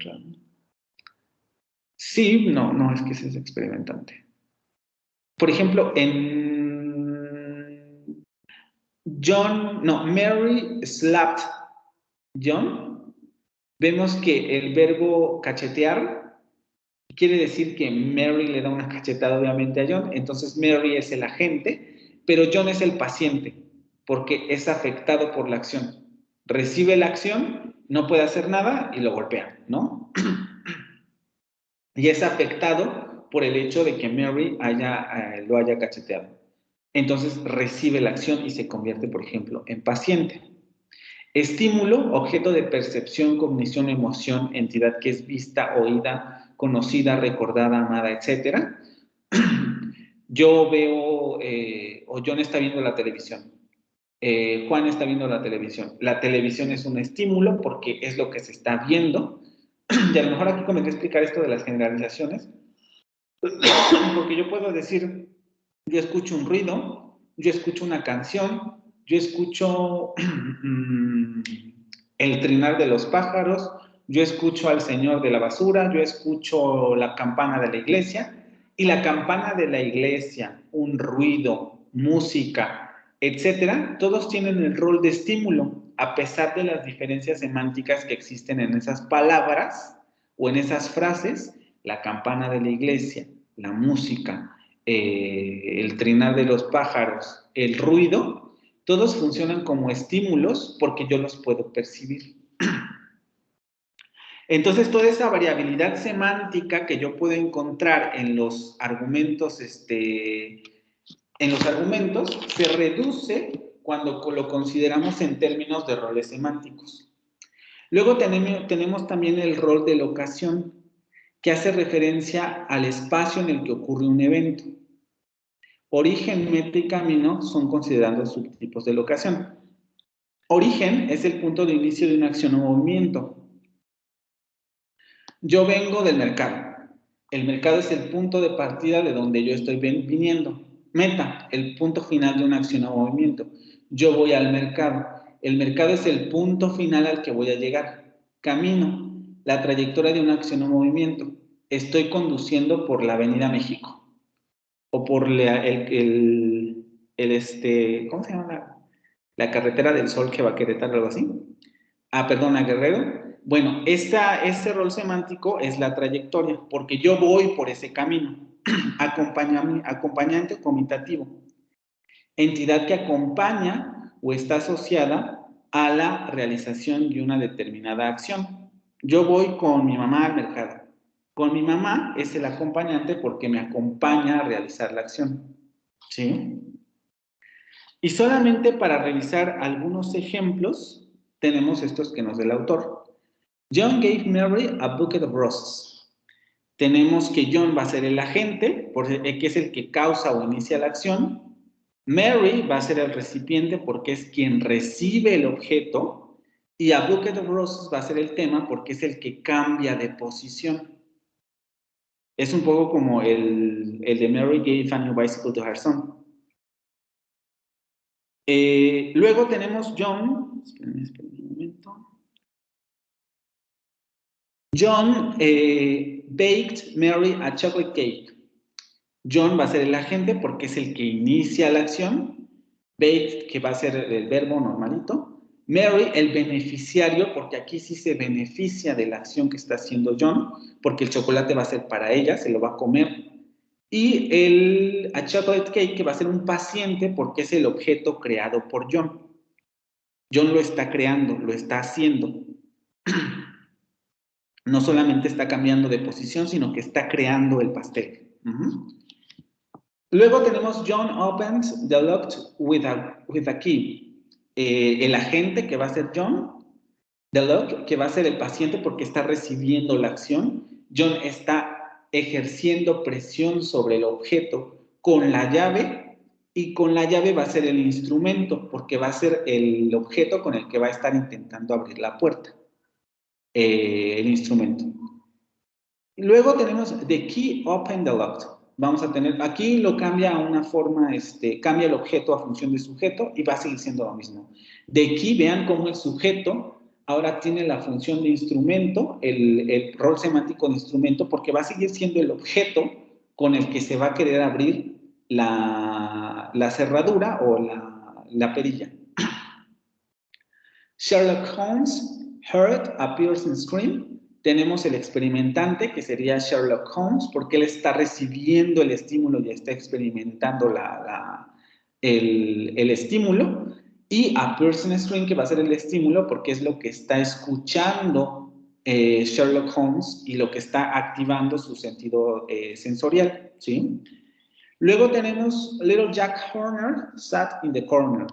Speaker 1: Sí, no, es que ese es experimentante. Por ejemplo, Mary slapped John. Vemos que el verbo cachetear quiere decir que Mary le da una cachetada obviamente a John, entonces Mary es el agente, pero John es el paciente, porque es afectado por la acción. Recibe la acción, no puede hacer nada y lo golpean, ¿no? Y es afectado por el hecho de que Mary lo haya cacheteado. Entonces recibe la acción y se convierte, por ejemplo, en paciente. Estímulo, objeto de percepción, cognición, emoción, entidad que es vista, oída, conocida, recordada, amada, etc. Yo veo, o John está viendo la televisión. Juan está viendo la televisión. La televisión es un estímulo porque es lo que se está viendo. Y a lo mejor aquí comencé a explicar esto de las generalizaciones. Porque yo puedo decir, yo escucho un ruido, yo escucho una canción, yo escucho el trinar de los pájaros, yo escucho al señor de la basura, yo escucho la campana de la iglesia, y la campana de la iglesia, un ruido, música, etcétera, todos tienen el rol de estímulo, a pesar de las diferencias semánticas que existen en esas palabras o en esas frases. La campana de la iglesia, la música, el trinar de los pájaros, el ruido, todos funcionan como estímulos porque yo los puedo percibir. Entonces, toda esa variabilidad semántica que yo puedo encontrar en los argumentos, se reduce cuando lo consideramos en términos de roles semánticos. Luego tenemos también el rol de locación, que hace referencia al espacio en el que ocurre un evento. Origen, meta y camino son considerados subtipos de locación. Origen es el punto de inicio de una acción o movimiento. Yo vengo del mercado. El mercado es el punto de partida de donde yo estoy viniendo. Meta, el punto final de una acción o movimiento. Yo voy al mercado. El mercado es el punto final al que voy a llegar. Camino, la trayectoria de una acción o movimiento. Estoy conduciendo por la Avenida México. O por ¿cómo se llama? La carretera del Sol que va a Querétaro, algo así. Perdón, a Guerrero. Bueno, ese rol semántico es la trayectoria, porque yo voy por ese camino. Acompañante o comitativo. Entidad que acompaña o está asociada a la realización de una determinada acción. Yo voy con mi mamá al mercado. Con mi mamá es el acompañante porque me acompaña a realizar la acción. ¿Sí? Y solamente para revisar algunos ejemplos, tenemos estos que nos da el autor. John gave Mary a bucket of roses. Tenemos que John va a ser el agente, que es el que causa o inicia la acción. Mary va a ser el recipiente porque es quien recibe el objeto. Y a bucket of roses va a ser el tema porque es el que cambia de posición. Es un poco como el de Mary gave a new bicycle to her son. Luego tenemos John. Esperen un momento. John baked Mary a chocolate cake. John va a ser el agente porque es el que inicia la acción. Baked, que va a ser el verbo normalito. Mary, el beneficiario, porque aquí sí se beneficia de la acción que está haciendo John, porque el chocolate va a ser para ella, se lo va a comer. Y a chocolate cake, que va a ser un paciente porque es el objeto creado por John. John lo está creando, lo está haciendo. No solamente está cambiando de posición, sino que está creando el pastel. Luego tenemos John opens the lock with a key. El agente, que va a ser John. The lock, que va a ser el paciente porque está recibiendo la acción. John está ejerciendo presión sobre el objeto con la llave, y con la llave va a ser el instrumento porque va a ser el objeto con el que va a estar intentando abrir la puerta. El instrumento. Luego tenemos the key open the lock. Vamos a tener, aquí lo cambia a una forma, cambia el objeto a función de sujeto y va a seguir siendo lo mismo. The key, vean cómo el sujeto ahora tiene la función de instrumento, el rol semántico de instrumento, porque va a seguir siendo el objeto con el que se va a querer abrir la cerradura o la perilla. Sherlock Holmes heard a person scream. Tenemos el experimentante, que sería Sherlock Holmes, porque él está recibiendo el estímulo y está experimentando el estímulo. Y a person scream, que va a ser el estímulo, porque es lo que está escuchando Sherlock Holmes y lo que está activando su sentido sensorial, ¿sí? Luego tenemos Little Jack Horner sat in the corner.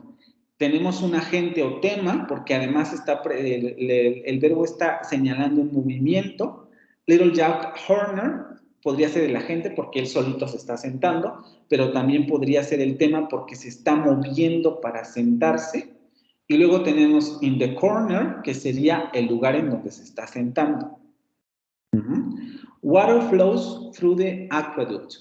Speaker 1: Tenemos un agente o tema, porque además el verbo está señalando un movimiento. Little Jack Horner podría ser el agente porque él solito se está sentando, pero también podría ser el tema porque se está moviendo para sentarse. Y luego tenemos in the corner, que sería el lugar en donde se está sentando. Water flows through the aqueduct.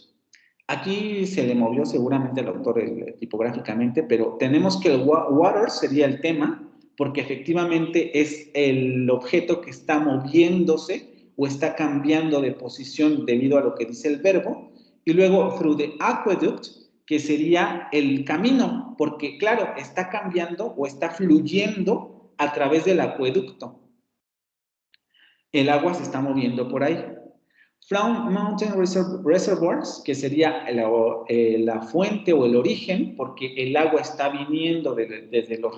Speaker 1: Aquí se le movió seguramente al autor tipográficamente, pero tenemos que el water sería el tema, porque efectivamente es el objeto que está moviéndose o está cambiando de posición debido a lo que dice el verbo, y luego through the aqueduct, que sería el camino, porque claro, está cambiando o está fluyendo a través del acueducto. El agua se está moviendo por ahí. From Mountain Reservoirs, que sería la fuente o el origen, porque el agua está viniendo desde los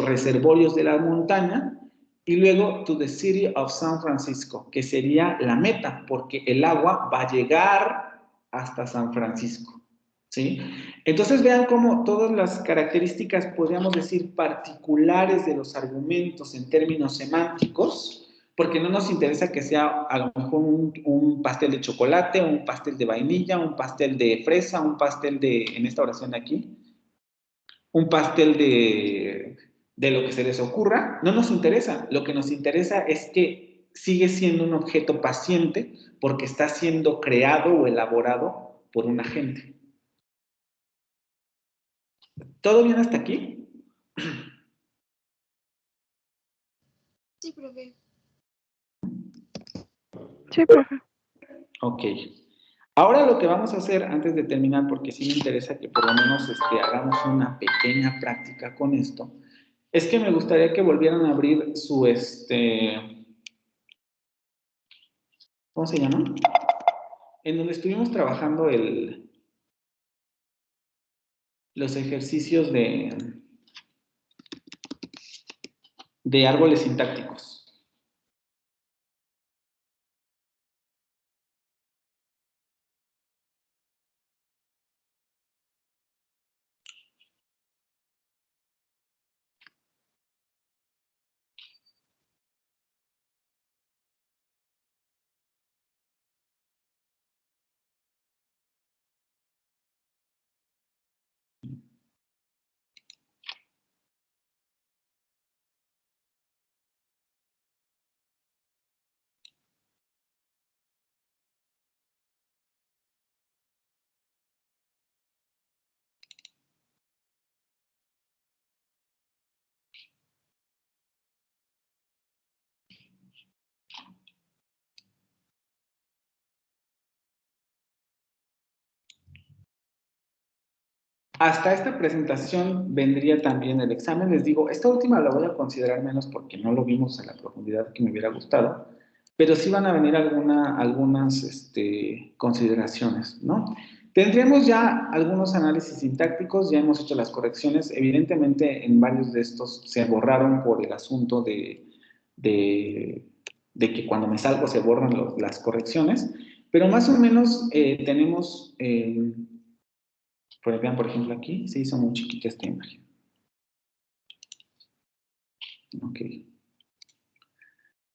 Speaker 1: reservorios de la montaña, y luego to the city of San Francisco, que sería la meta, porque el agua va a llegar hasta San Francisco. ¿Sí? Entonces vean cómo todas las características, podríamos decir, particulares de los argumentos en términos semánticos, porque no nos interesa que sea a lo mejor un pastel de chocolate, un pastel de vainilla, un pastel de fresa, un pastel en esta oración de aquí, un pastel de lo que se les ocurra, no nos interesa. Lo que nos interesa es que sigue siendo un objeto paciente porque está siendo creado o elaborado por un agente. ¿Todo bien hasta aquí?
Speaker 6: Sí, profe.
Speaker 5: Sí, profe.
Speaker 1: Ok. Ahora lo que vamos a hacer antes de terminar, porque sí me interesa que por lo menos hagamos una pequeña práctica con esto, es que me gustaría que volvieran a abrir su, ¿cómo se llama? En donde estuvimos trabajando los ejercicios de árboles sintácticos. Hasta esta presentación vendría también el examen. Les digo, esta última la voy a considerar menos porque no lo vimos a la profundidad que me hubiera gustado, pero sí van a venir algunas consideraciones, ¿no? Tendríamos ya algunos análisis sintácticos, ya hemos hecho las correcciones. Evidentemente, en varios de estos se borraron por el asunto de que cuando me salgo se borran las correcciones, pero más o menos tenemos... vean, por ejemplo, aquí se hizo muy chiquita esta imagen. Ok.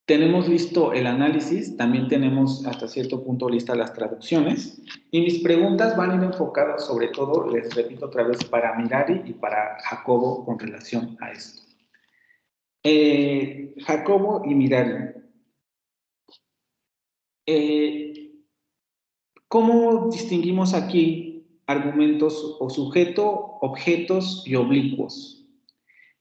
Speaker 1: Tenemos listo el análisis, también tenemos hasta cierto punto listas las traducciones, y mis preguntas van a ir enfocadas sobre todo, les repito otra vez, para Mirari y para Jacobo con relación a esto. Jacobo y Mirari. ¿Cómo distinguimos aquí argumentos o sujeto, objetos y oblicuos?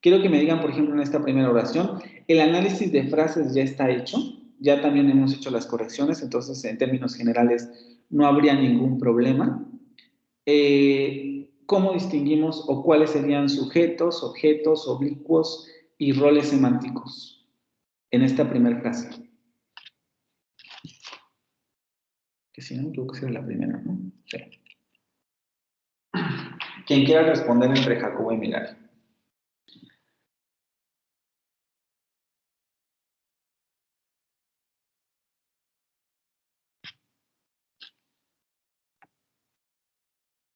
Speaker 1: Quiero que me digan, por ejemplo, en esta primera oración, el análisis de frases ya está hecho, ya también hemos hecho las correcciones, entonces en términos generales no habría ningún problema. ¿Cómo distinguimos o cuáles serían sujetos, objetos, oblicuos y roles semánticos en esta primera frase? Que si no me equivoco, será la primera, ¿no? Sí. Quien quiera responder entre Jacobo y Mirari.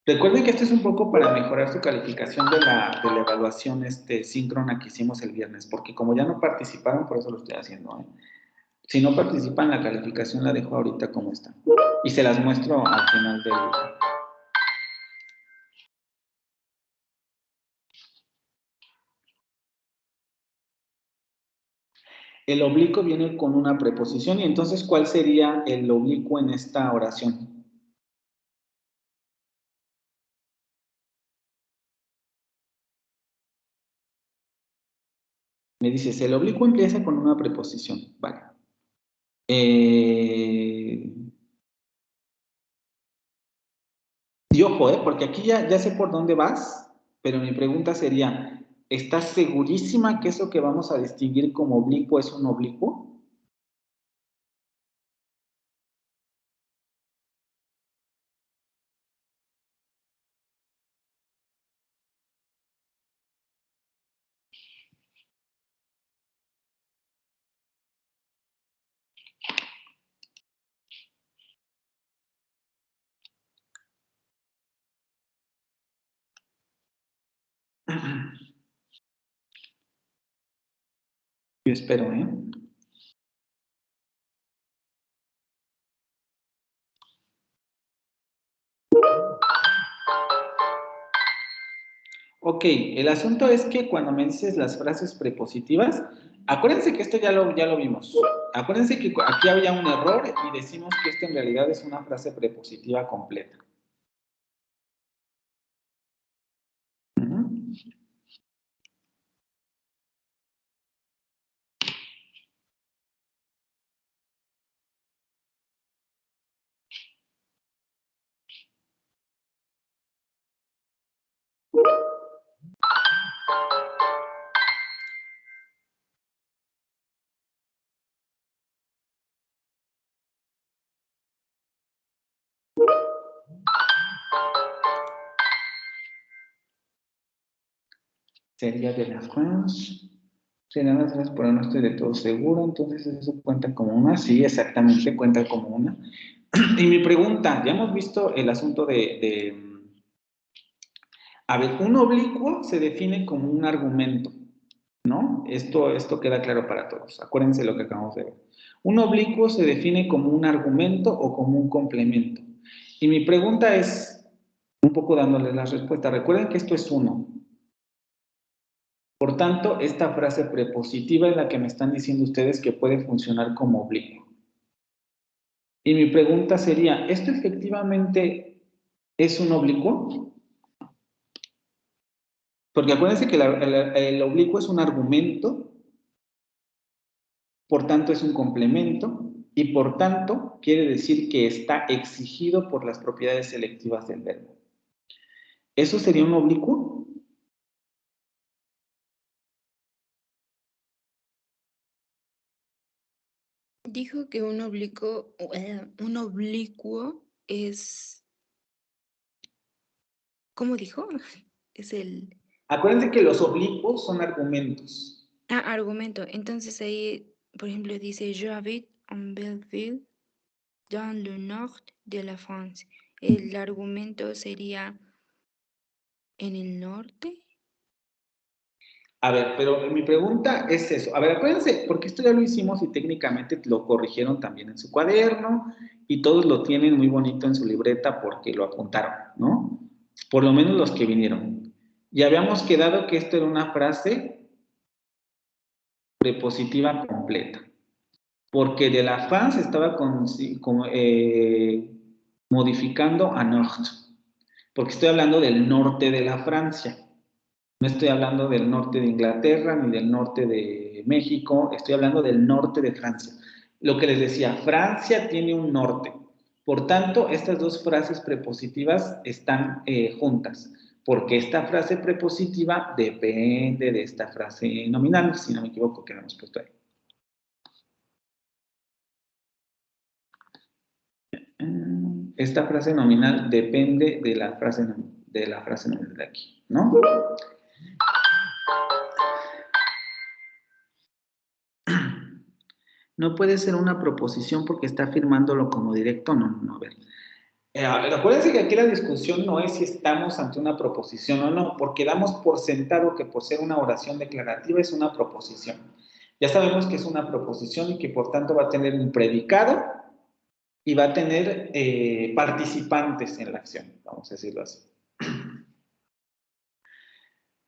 Speaker 1: Recuerden que esto es un poco para mejorar su calificación de la evaluación síncrona que hicimos el viernes, porque como ya no participaron, por eso lo estoy haciendo, ¿eh? Si no participan, la calificación la dejo ahorita como está. Y se las muestro al final del... El oblicuo viene con una preposición, y entonces, ¿cuál sería el oblicuo en esta oración? Me dices, el oblicuo empieza con una preposición. Vale. Y ojo, porque aquí ya sé por dónde vas, pero mi pregunta sería, ¿estás segurísima que eso que vamos a distinguir como oblicuo es un oblicuo? Yo espero, ¿eh? Ok, el asunto es que cuando me dices las frases prepositivas, acuérdense que esto ya lo vimos. Acuérdense que aquí había un error y decimos que esto en realidad es una frase prepositiva completa. Sería de la France. Serían las tres, pero no estoy de todo seguro. Entonces, ¿eso cuenta como una? Sí, exactamente, cuenta como una. Y mi pregunta, ya hemos visto el asunto a ver, un oblicuo se define como un argumento, ¿no? Esto queda claro para todos. Acuérdense lo que acabamos de ver. Un oblicuo se define como un argumento o como un complemento. Y mi pregunta es, un poco dándoles la respuesta, recuerden que esto es uno. Por tanto, esta frase prepositiva es la que me están diciendo ustedes que puede funcionar como oblicuo. Y mi pregunta sería, ¿esto efectivamente es un oblicuo? Porque acuérdense que el oblicuo es un argumento, por tanto es un complemento, y por tanto quiere decir que está exigido por las propiedades selectivas del verbo. ¿Eso sería un oblicuo?
Speaker 2: Dijo que un oblicuo es... ¿Cómo dijo? Es el...
Speaker 1: Acuérdense que los oblicuos son argumentos.
Speaker 2: Argumento. Entonces ahí, por ejemplo, dice, je habite en Belleville, dans le nord de la France. El argumento sería en el norte.
Speaker 1: A ver, pero mi pregunta es eso. A ver, acuérdense, porque esto ya lo hicimos y técnicamente lo corrigieron también en su cuaderno y todos lo tienen muy bonito en su libreta porque lo apuntaron, ¿no? Por lo menos los que vinieron. Y habíamos quedado que esto era una frase prepositiva completa, porque de la France estaba modificando a nord, porque estoy hablando del norte de la Francia. No estoy hablando del norte de Inglaterra ni del norte de México, estoy hablando del norte de Francia. Lo que les decía, Francia tiene un norte. Por tanto, estas dos frases prepositivas están juntas, porque esta frase prepositiva depende de esta frase nominal, si no me equivoco, que la hemos puesto ahí. Esta frase nominal depende de la frase nominal de aquí, ¿no? No puede ser una proposición porque está afirmándolo como directo, no, a ver. Acuérdense que aquí la discusión no es si estamos ante una proposición o no, porque damos por sentado que por ser una oración declarativa es una proposición. Ya sabemos que es una proposición y que por tanto va a tener un predicado y va a tener participantes en la acción, vamos a decirlo así.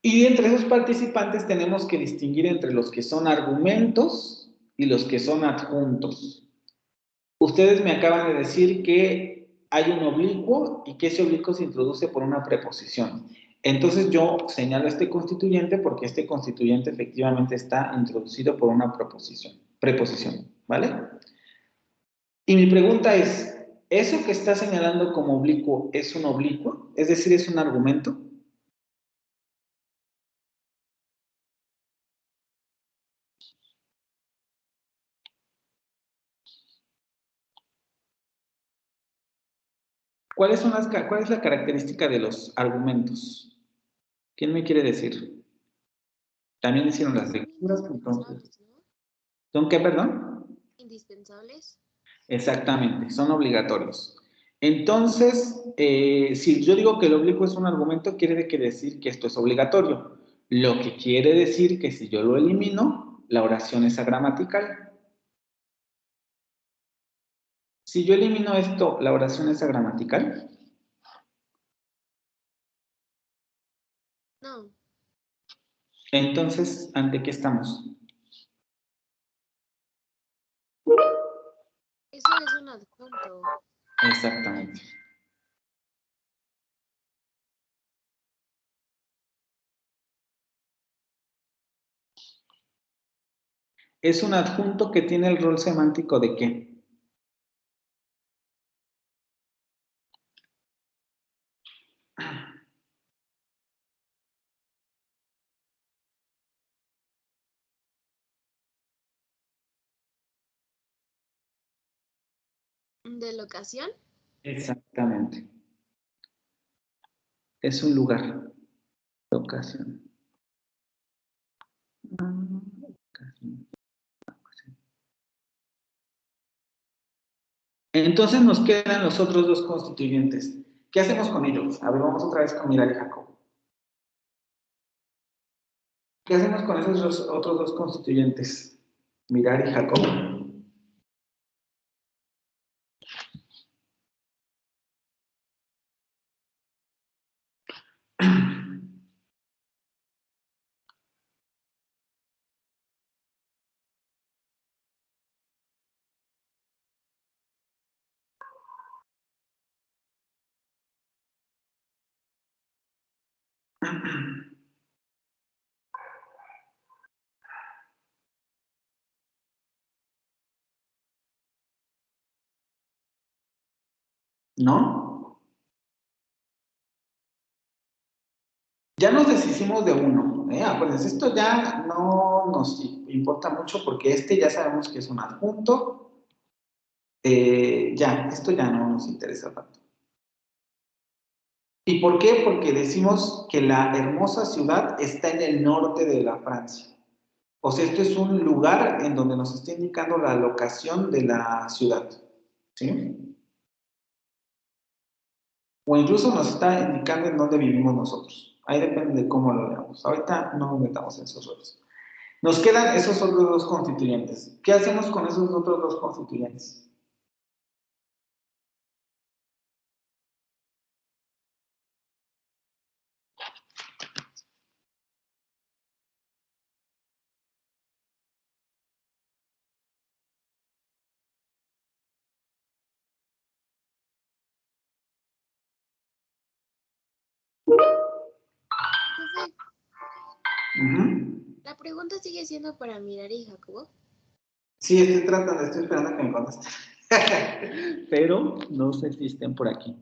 Speaker 1: Y entre esos participantes tenemos que distinguir entre los que son argumentos y los que son adjuntos. Ustedes me acaban de decir que hay un oblicuo y que ese oblicuo se introduce por una preposición. Entonces yo señalo este constituyente porque este constituyente efectivamente está introducido por una preposición, ¿vale? Y mi pregunta es, ¿eso que está señalando como oblicuo es un oblicuo? Es decir, ¿es un argumento? ¿Cuál es la característica de los argumentos? ¿Quién me quiere decir? También hicieron las lecturas, entonces. ¿Son qué, perdón?
Speaker 6: Indispensables.
Speaker 1: Exactamente, son obligatorios. Entonces, si yo digo que el oblicuo es un argumento, quiere decir que esto es obligatorio. Lo que quiere decir que si yo lo elimino, la oración es agramatical. Si yo elimino esto, ¿la oración es agramatical?
Speaker 6: No.
Speaker 1: Entonces, ¿ante qué estamos?
Speaker 6: Eso es un adjunto.
Speaker 1: Exactamente. Es un adjunto que tiene el rol semántico ¿de qué?
Speaker 6: ¿De locación?
Speaker 1: Exactamente. Es un lugar. Locación. Entonces nos quedan los otros dos constituyentes. ¿Qué hacemos con ellos? A ver, vamos otra vez con Mirar y Jacob. ¿Qué hacemos con esos otros dos constituyentes? Mirar y Jacob. ¿No? Ya nos deshicimos de uno. Acuérdense, esto ya no nos importa mucho porque este ya sabemos que es un adjunto. Esto ya no nos interesa tanto. ¿Y por qué? Porque decimos que la hermosa ciudad está en el norte de la Francia. O sea, esto es un lugar en donde nos está indicando la locación de la ciudad. ¿Sí? O incluso nos está indicando en dónde vivimos nosotros. Ahí depende de cómo lo veamos. Ahorita no nos metamos en esos roles. Nos quedan esos otros dos constituyentes. ¿Qué hacemos con esos otros dos constituyentes?
Speaker 6: La pregunta sigue siendo para Mirar y Jacobo.
Speaker 1: Sí, estoy esperando a que me contesten. Pero no se existen por aquí.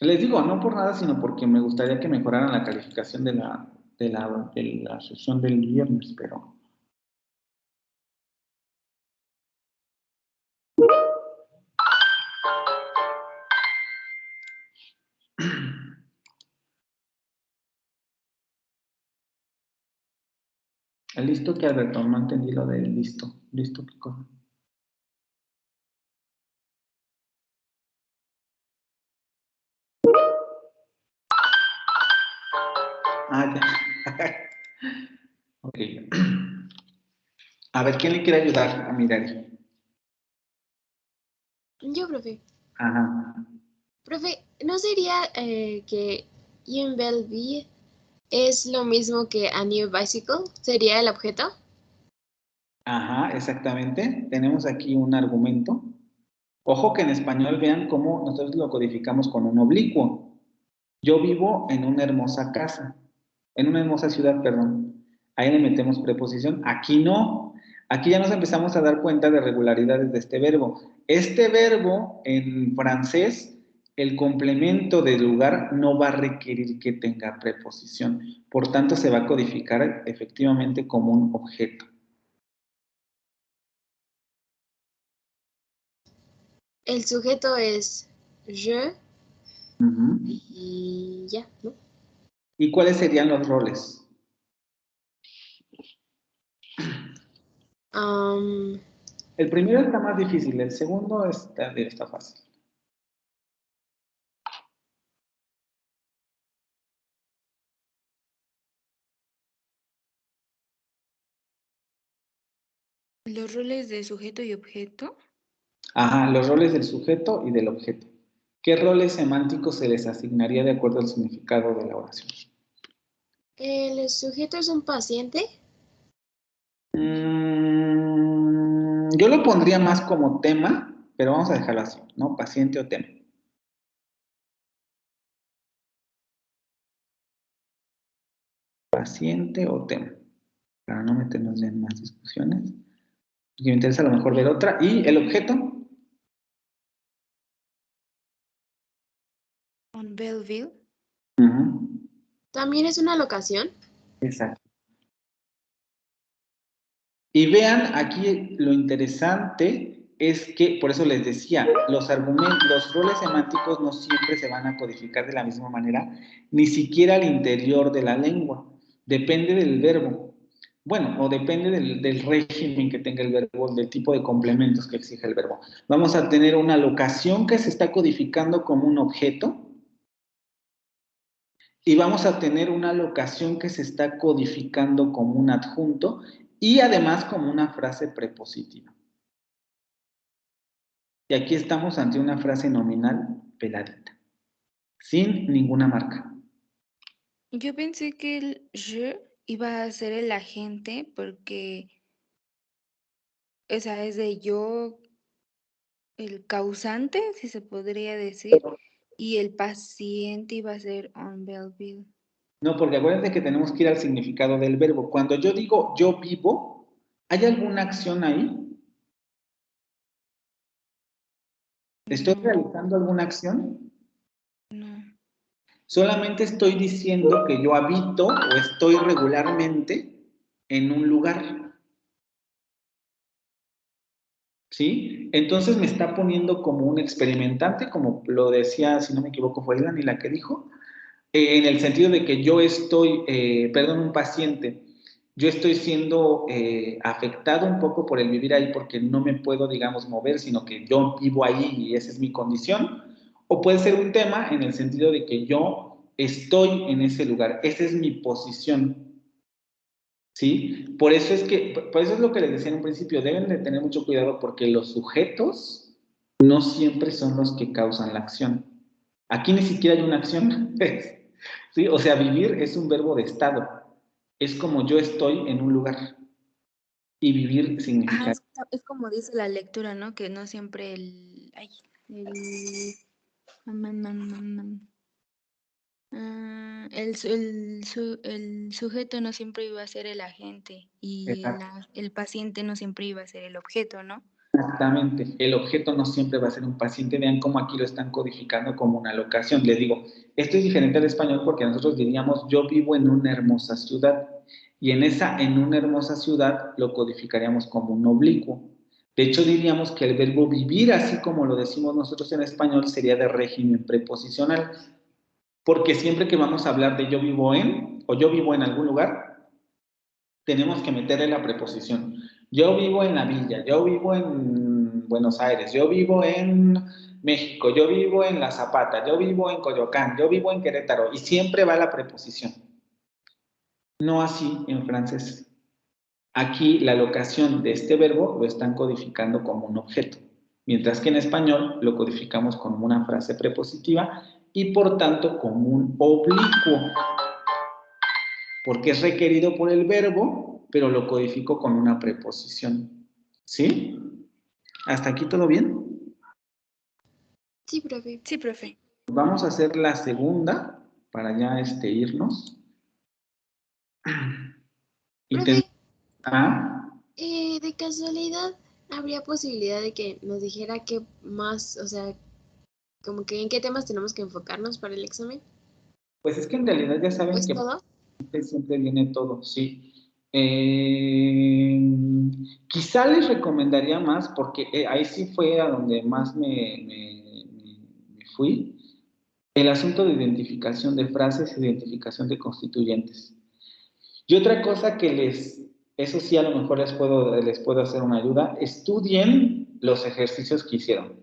Speaker 1: Les digo, no por nada, sino porque me gustaría que mejoraran la calificación de la sesión del viernes, pero... ¿Listo que Alberto? No entendí lo de listo. ¿Listo qué cosa? Ya. Ok. A ver, ¿quién le quiere ayudar a mirar?
Speaker 6: Yo, profe.
Speaker 1: Ajá.
Speaker 6: Profe, ¿no sería que une belle vie es lo mismo que a new bicycle? ¿Sería el objeto?
Speaker 1: Ajá, exactamente. Tenemos aquí un argumento. Ojo que en español vean cómo nosotros lo codificamos con un oblicuo. Yo vivo en una hermosa casa, en una hermosa ciudad, perdón. Ahí le metemos preposición. Aquí no. Aquí ya nos empezamos a dar cuenta de regularidades de este verbo. Este verbo en francés, el complemento del lugar no va a requerir que tenga preposición. Por tanto, se va a codificar efectivamente como un objeto.
Speaker 6: El sujeto es je y ya, ¿no?
Speaker 1: ¿Y cuáles serían los roles? El primero está más difícil, el segundo está fácil.
Speaker 2: ¿Los roles de sujeto y objeto?
Speaker 1: Ajá, los roles del sujeto y del objeto. ¿Qué roles semánticos se les asignaría de acuerdo al significado de la oración?
Speaker 6: ¿El sujeto es un paciente?
Speaker 1: Yo lo pondría más como tema, pero vamos a dejarlo así, ¿no? Paciente o tema. Paciente o tema. Para no meternos en más discusiones. Y me interesa a lo mejor ver otra. ¿Y el objeto?
Speaker 2: On Belleville.
Speaker 6: ¿También es una locación?
Speaker 1: Exacto. Y vean aquí lo interesante es que, por eso les decía, los roles semánticos no siempre se van a codificar de la misma manera, ni siquiera al interior de la lengua. Depende del verbo. Bueno, o depende del régimen que tenga el verbo, del tipo de complementos que exige el verbo. Vamos a tener una locación que se está codificando como un objeto, y vamos a tener una locación que se está codificando como un adjunto y además como una frase prepositiva. Y aquí estamos ante una frase nominal peladita, sin ninguna marca.
Speaker 2: Yo pensé que el je iba a ser el agente porque, o sea, es de yo, el causante, si se podría decir, y el paciente iba a ser on Belleville.
Speaker 1: No, porque acuérdense que tenemos que ir al significado del verbo. Cuando yo digo yo vivo, ¿hay alguna acción ahí? ¿Estoy realizando alguna acción?
Speaker 2: No.
Speaker 1: Solamente estoy diciendo que yo habito o estoy regularmente en un lugar. ¿Sí? Entonces me está poniendo como un experimentante, como lo decía, si no me equivoco, fue Elani la que dijo, en el sentido de que yo estoy, un paciente, yo estoy siendo afectado un poco por el vivir ahí porque no me puedo, digamos, mover, sino que yo vivo ahí y esa es mi condición. O puede ser un tema en el sentido de que yo estoy en ese lugar, esa es mi posición. ¿Sí? Por eso es lo que les decía en un principio, deben de tener mucho cuidado porque los sujetos no siempre son los que causan la acción. Aquí ni siquiera hay una acción. ¿Sí? O sea, vivir es un verbo de estado. Es como yo estoy en un lugar. Y vivir significa...
Speaker 2: Es como dice la lectura, ¿no? Que no siempre el... Ay, el sujeto no siempre iba a ser el agente y el paciente no siempre iba a ser el objeto, ¿no?
Speaker 1: Exactamente, el objeto no siempre va a ser un paciente, vean cómo aquí lo están codificando como una locación. Les digo, esto es diferente al español porque nosotros diríamos yo vivo en una hermosa ciudad y en una hermosa ciudad lo codificaríamos como un oblicuo. De hecho diríamos que el verbo vivir, así como lo decimos nosotros en español, sería de régimen preposicional, porque siempre que vamos a hablar de yo vivo en o yo vivo en algún lugar, tenemos que meterle la preposición. Yo vivo en la villa, yo vivo en Buenos Aires, yo vivo en México, yo vivo en La Zapata, yo vivo en Coyoacán, yo vivo en Querétaro, y siempre va la preposición. No así en francés. Aquí la locación de este verbo lo están codificando como un objeto, mientras que en español lo codificamos como una frase prepositiva y por tanto como un oblicuo, porque es requerido por el verbo, pero lo codifico con una preposición. ¿Sí? ¿Hasta aquí todo bien?
Speaker 6: Sí, profe.
Speaker 2: Sí, profe.
Speaker 1: Vamos a hacer la segunda para ya irnos. Y
Speaker 6: Profe,
Speaker 1: ¿Ah?
Speaker 6: de casualidad, ¿habría posibilidad de que nos dijera qué más, o sea, como que en qué temas tenemos que enfocarnos para el examen?
Speaker 1: Pues es que en realidad ya saben
Speaker 6: ¿Pues
Speaker 1: que
Speaker 6: todo?
Speaker 1: siempre viene todo, sí. Quizá les recomendaría más, porque ahí sí fue a donde más me fui, el asunto de identificación de frases, identificación de constituyentes. Y otra cosa que eso sí a lo mejor les puedo hacer una ayuda, estudien los ejercicios que hicieron.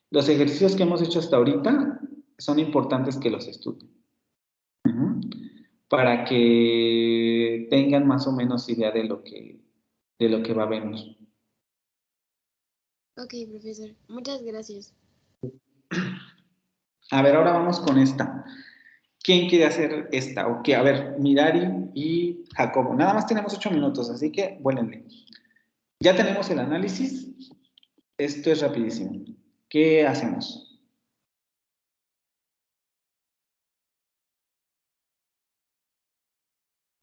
Speaker 1: Los ejercicios que hemos hecho hasta ahorita son importantes que los estudien. Para que tengan más o menos idea de lo que va a venir.
Speaker 6: Ok, profesor. Muchas gracias.
Speaker 1: A ver, ahora vamos con esta. ¿Quién quiere hacer esta? O qué, a ver, Mirari y Jacobo. Nada más tenemos 8 minutos, así que vuélenle. Ya tenemos el análisis. Esto es rapidísimo. ¿Qué hacemos?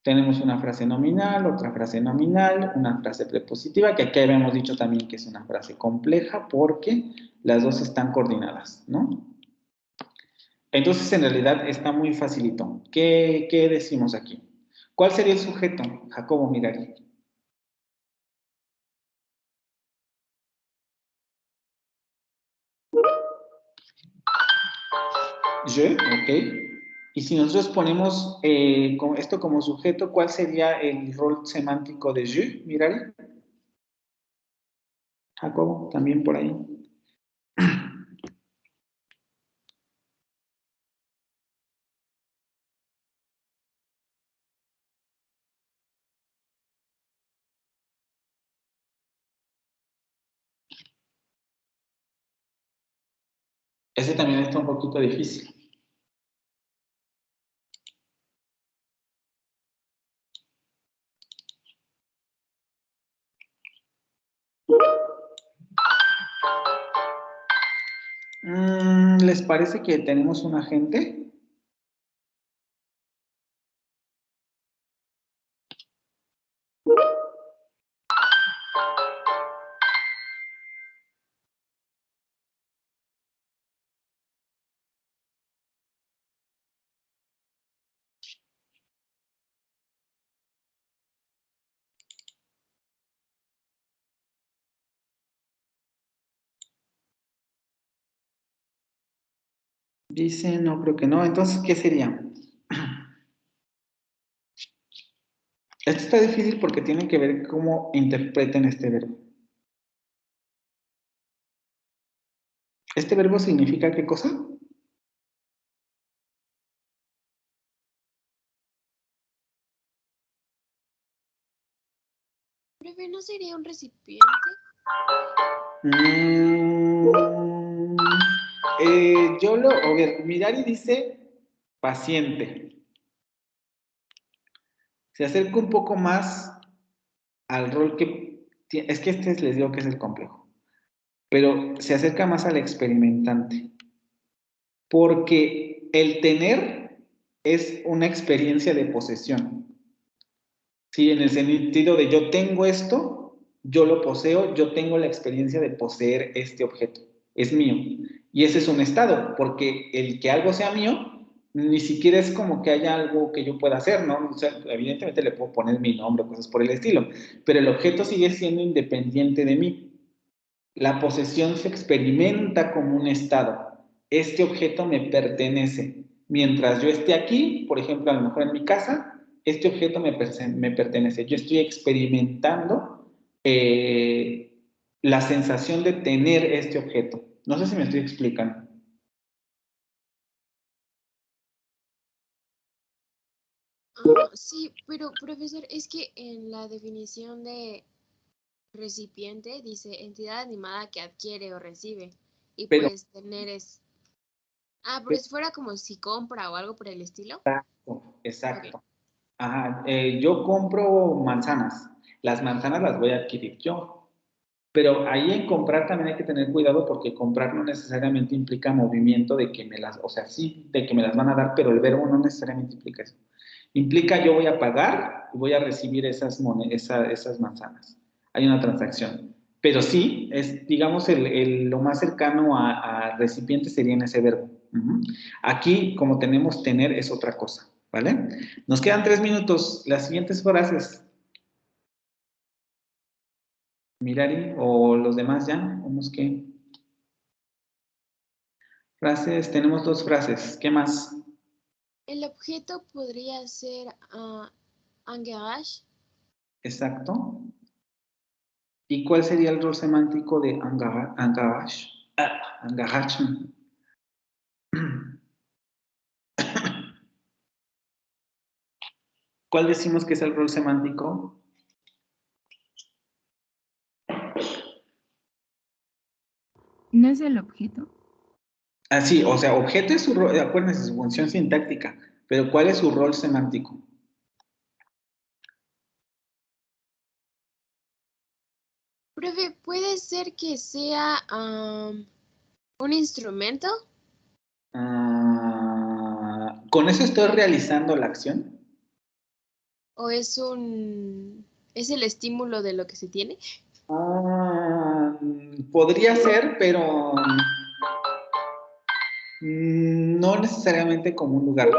Speaker 1: Tenemos una frase nominal, otra frase nominal, una frase prepositiva, que aquí habíamos dicho también que es una frase compleja porque las dos están coordinadas, ¿no? Entonces, en realidad, está muy facilito. ¿Qué decimos aquí? ¿Cuál sería el sujeto? Jacobo Mirari. Je, ok. Y si nosotros ponemos esto como sujeto, ¿cuál sería el rol semántico de je, Mirari? Jacobo, también por ahí. Ese también está un poquito difícil. ¿Les parece que tenemos un agente? Dice, no, creo que no. Entonces, ¿qué sería? Esto está difícil porque tiene que ver cómo interpreten este verbo. ¿Este verbo significa qué cosa?
Speaker 6: Profe, ¿no sería un recipiente?
Speaker 1: A ver, Mirari dice paciente. Se acerca un poco más al rol es que les digo que es el complejo, pero se acerca más al experimentante, porque el tener es una experiencia de posesión. Sí, en el sentido de yo tengo esto, yo lo poseo, yo tengo la experiencia de poseer este objeto, es mío. Y ese es un estado, porque el que algo sea mío, ni siquiera es como que haya algo que yo pueda hacer, ¿no? O sea, evidentemente le puedo poner mi nombre o cosas por el estilo, pero el objeto sigue siendo independiente de mí. La posesión se experimenta como un estado. Este objeto me pertenece. Mientras yo esté aquí, por ejemplo, a lo mejor en mi casa, este objeto me pertenece. Yo estoy experimentando la sensación de tener este objeto. No sé si me estoy explicando.
Speaker 6: Sí, pero profesor, es que en la definición de recipiente dice entidad animada que adquiere o recibe. Y
Speaker 1: Pero,
Speaker 6: pues tener es... Ah, pero si fuera como si compra o algo por el estilo.
Speaker 1: exacto.
Speaker 6: Ok.
Speaker 1: Ajá, yo compro manzanas. Las manzanas las voy a adquirir yo. Pero ahí en comprar también hay que tener cuidado porque comprar no necesariamente implica movimiento de que me las, o sea, sí, de que me las van a dar, pero el verbo no necesariamente implica eso. Implica yo voy a pagar y voy a recibir esas manzanas. Hay una transacción. Pero sí, es, digamos, lo más cercano a recipiente sería en ese verbo. Aquí, como tenemos tener, es otra cosa, ¿vale? Nos quedan 3 minutos. Las siguientes frases. Mirari o los demás ya, vamos que. Frases, tenemos 2 frases. ¿Qué más?
Speaker 6: El objeto podría ser un garage.
Speaker 1: Exacto. ¿Y cuál sería el rol semántico de un garage? Un garage. ¿Cuál decimos que es el rol semántico?
Speaker 4: ¿No es el objeto?
Speaker 1: Ah, sí, o sea, objeto es su rol, acuérdense, su función sintáctica, pero ¿cuál es su rol semántico?
Speaker 6: Profe, ¿puede ser que sea un instrumento?
Speaker 1: ¿Con eso estoy realizando la acción?
Speaker 6: ¿O es el estímulo de lo que se tiene?
Speaker 1: Podría ser, pero no necesariamente como un lugar.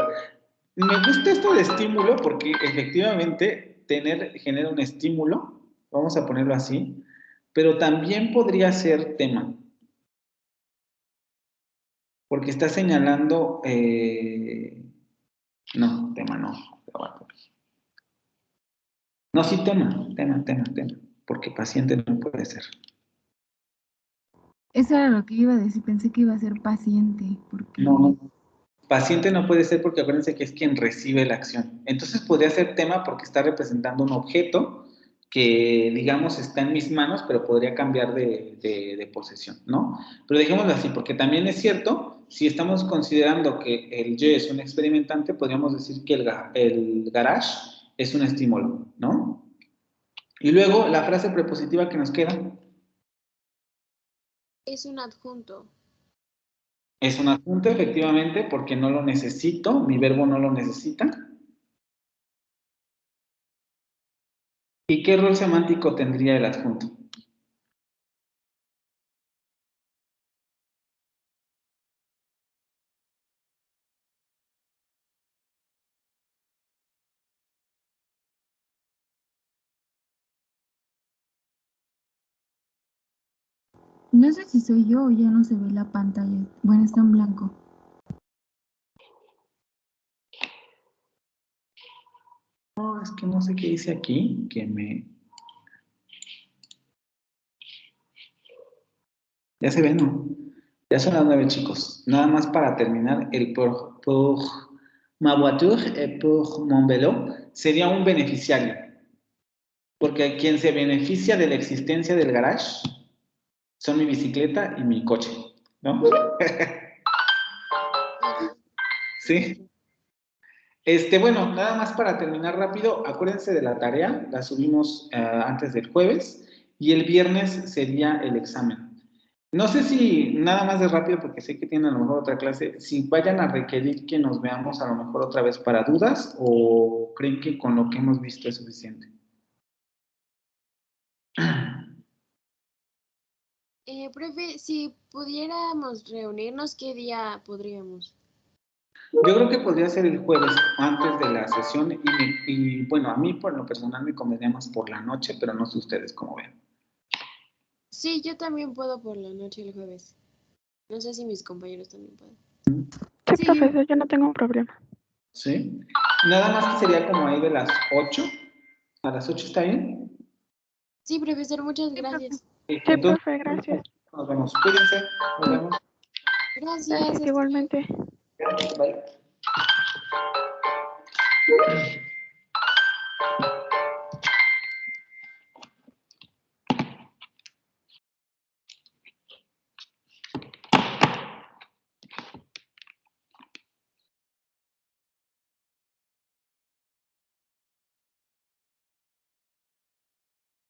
Speaker 1: Me gusta esto de estímulo porque efectivamente tener genera un estímulo, vamos a ponerlo así, pero también podría ser tema, porque está señalando, no, tema no, no, sí, tema, porque paciente no puede ser.
Speaker 4: Eso era lo que iba a decir, pensé que iba a ser paciente, porque...
Speaker 1: No, paciente no puede ser porque acuérdense que es quien recibe la acción. Entonces podría ser tema porque está representando un objeto que, digamos, está en mis manos, pero podría cambiar de posesión, ¿no? Pero dejémoslo así, porque también es cierto, si estamos considerando que el yo es un experimentante, podríamos decir que el garage es un estímulo, ¿no? Y luego la frase prepositiva que nos queda.
Speaker 6: Es un adjunto.
Speaker 1: Es un adjunto, efectivamente, porque no lo necesito, mi verbo no lo necesita. ¿Y qué rol semántico tendría el adjunto?
Speaker 4: No sé si soy yo o ya no se ve la pantalla. Bueno, está en blanco.
Speaker 1: No, es que no sé qué dice aquí, Ya se ve, ¿no? Ya son las 9, chicos. Nada más para terminar, el pour ma voiture et pour mon vélo sería un beneficiario. Porque quien se beneficia de la existencia del garage son mi bicicleta y mi coche, ¿no? Sí. Bueno, nada más para terminar rápido, acuérdense de la tarea, la subimos antes del jueves y el viernes sería el examen. No sé si nada más de rápido, porque sé que tienen a lo mejor otra clase, si vayan a requerir que nos veamos a lo mejor otra vez para dudas o creen que con lo que hemos visto es suficiente.
Speaker 6: Profe, si pudiéramos reunirnos, ¿qué día podríamos?
Speaker 1: Yo creo que podría ser el jueves antes de la sesión y bueno, a mí por lo personal me convenía más por la noche, pero no sé ustedes cómo ven.
Speaker 6: Sí, yo también puedo por la noche el jueves. No sé si mis compañeros también pueden.
Speaker 5: Sí, profesor, yo no tengo un problema.
Speaker 1: ¿Sí? Nada más que sería como ahí de las 8. ¿A las 8 está bien?
Speaker 6: Sí, profesor, muchas gracias.
Speaker 5: Sí,
Speaker 1: Entonces,
Speaker 5: profe, gracias.
Speaker 1: nos vemos. Cuídense. Nos vemos.
Speaker 6: Gracias.
Speaker 5: Gracias igualmente.
Speaker 1: Bye.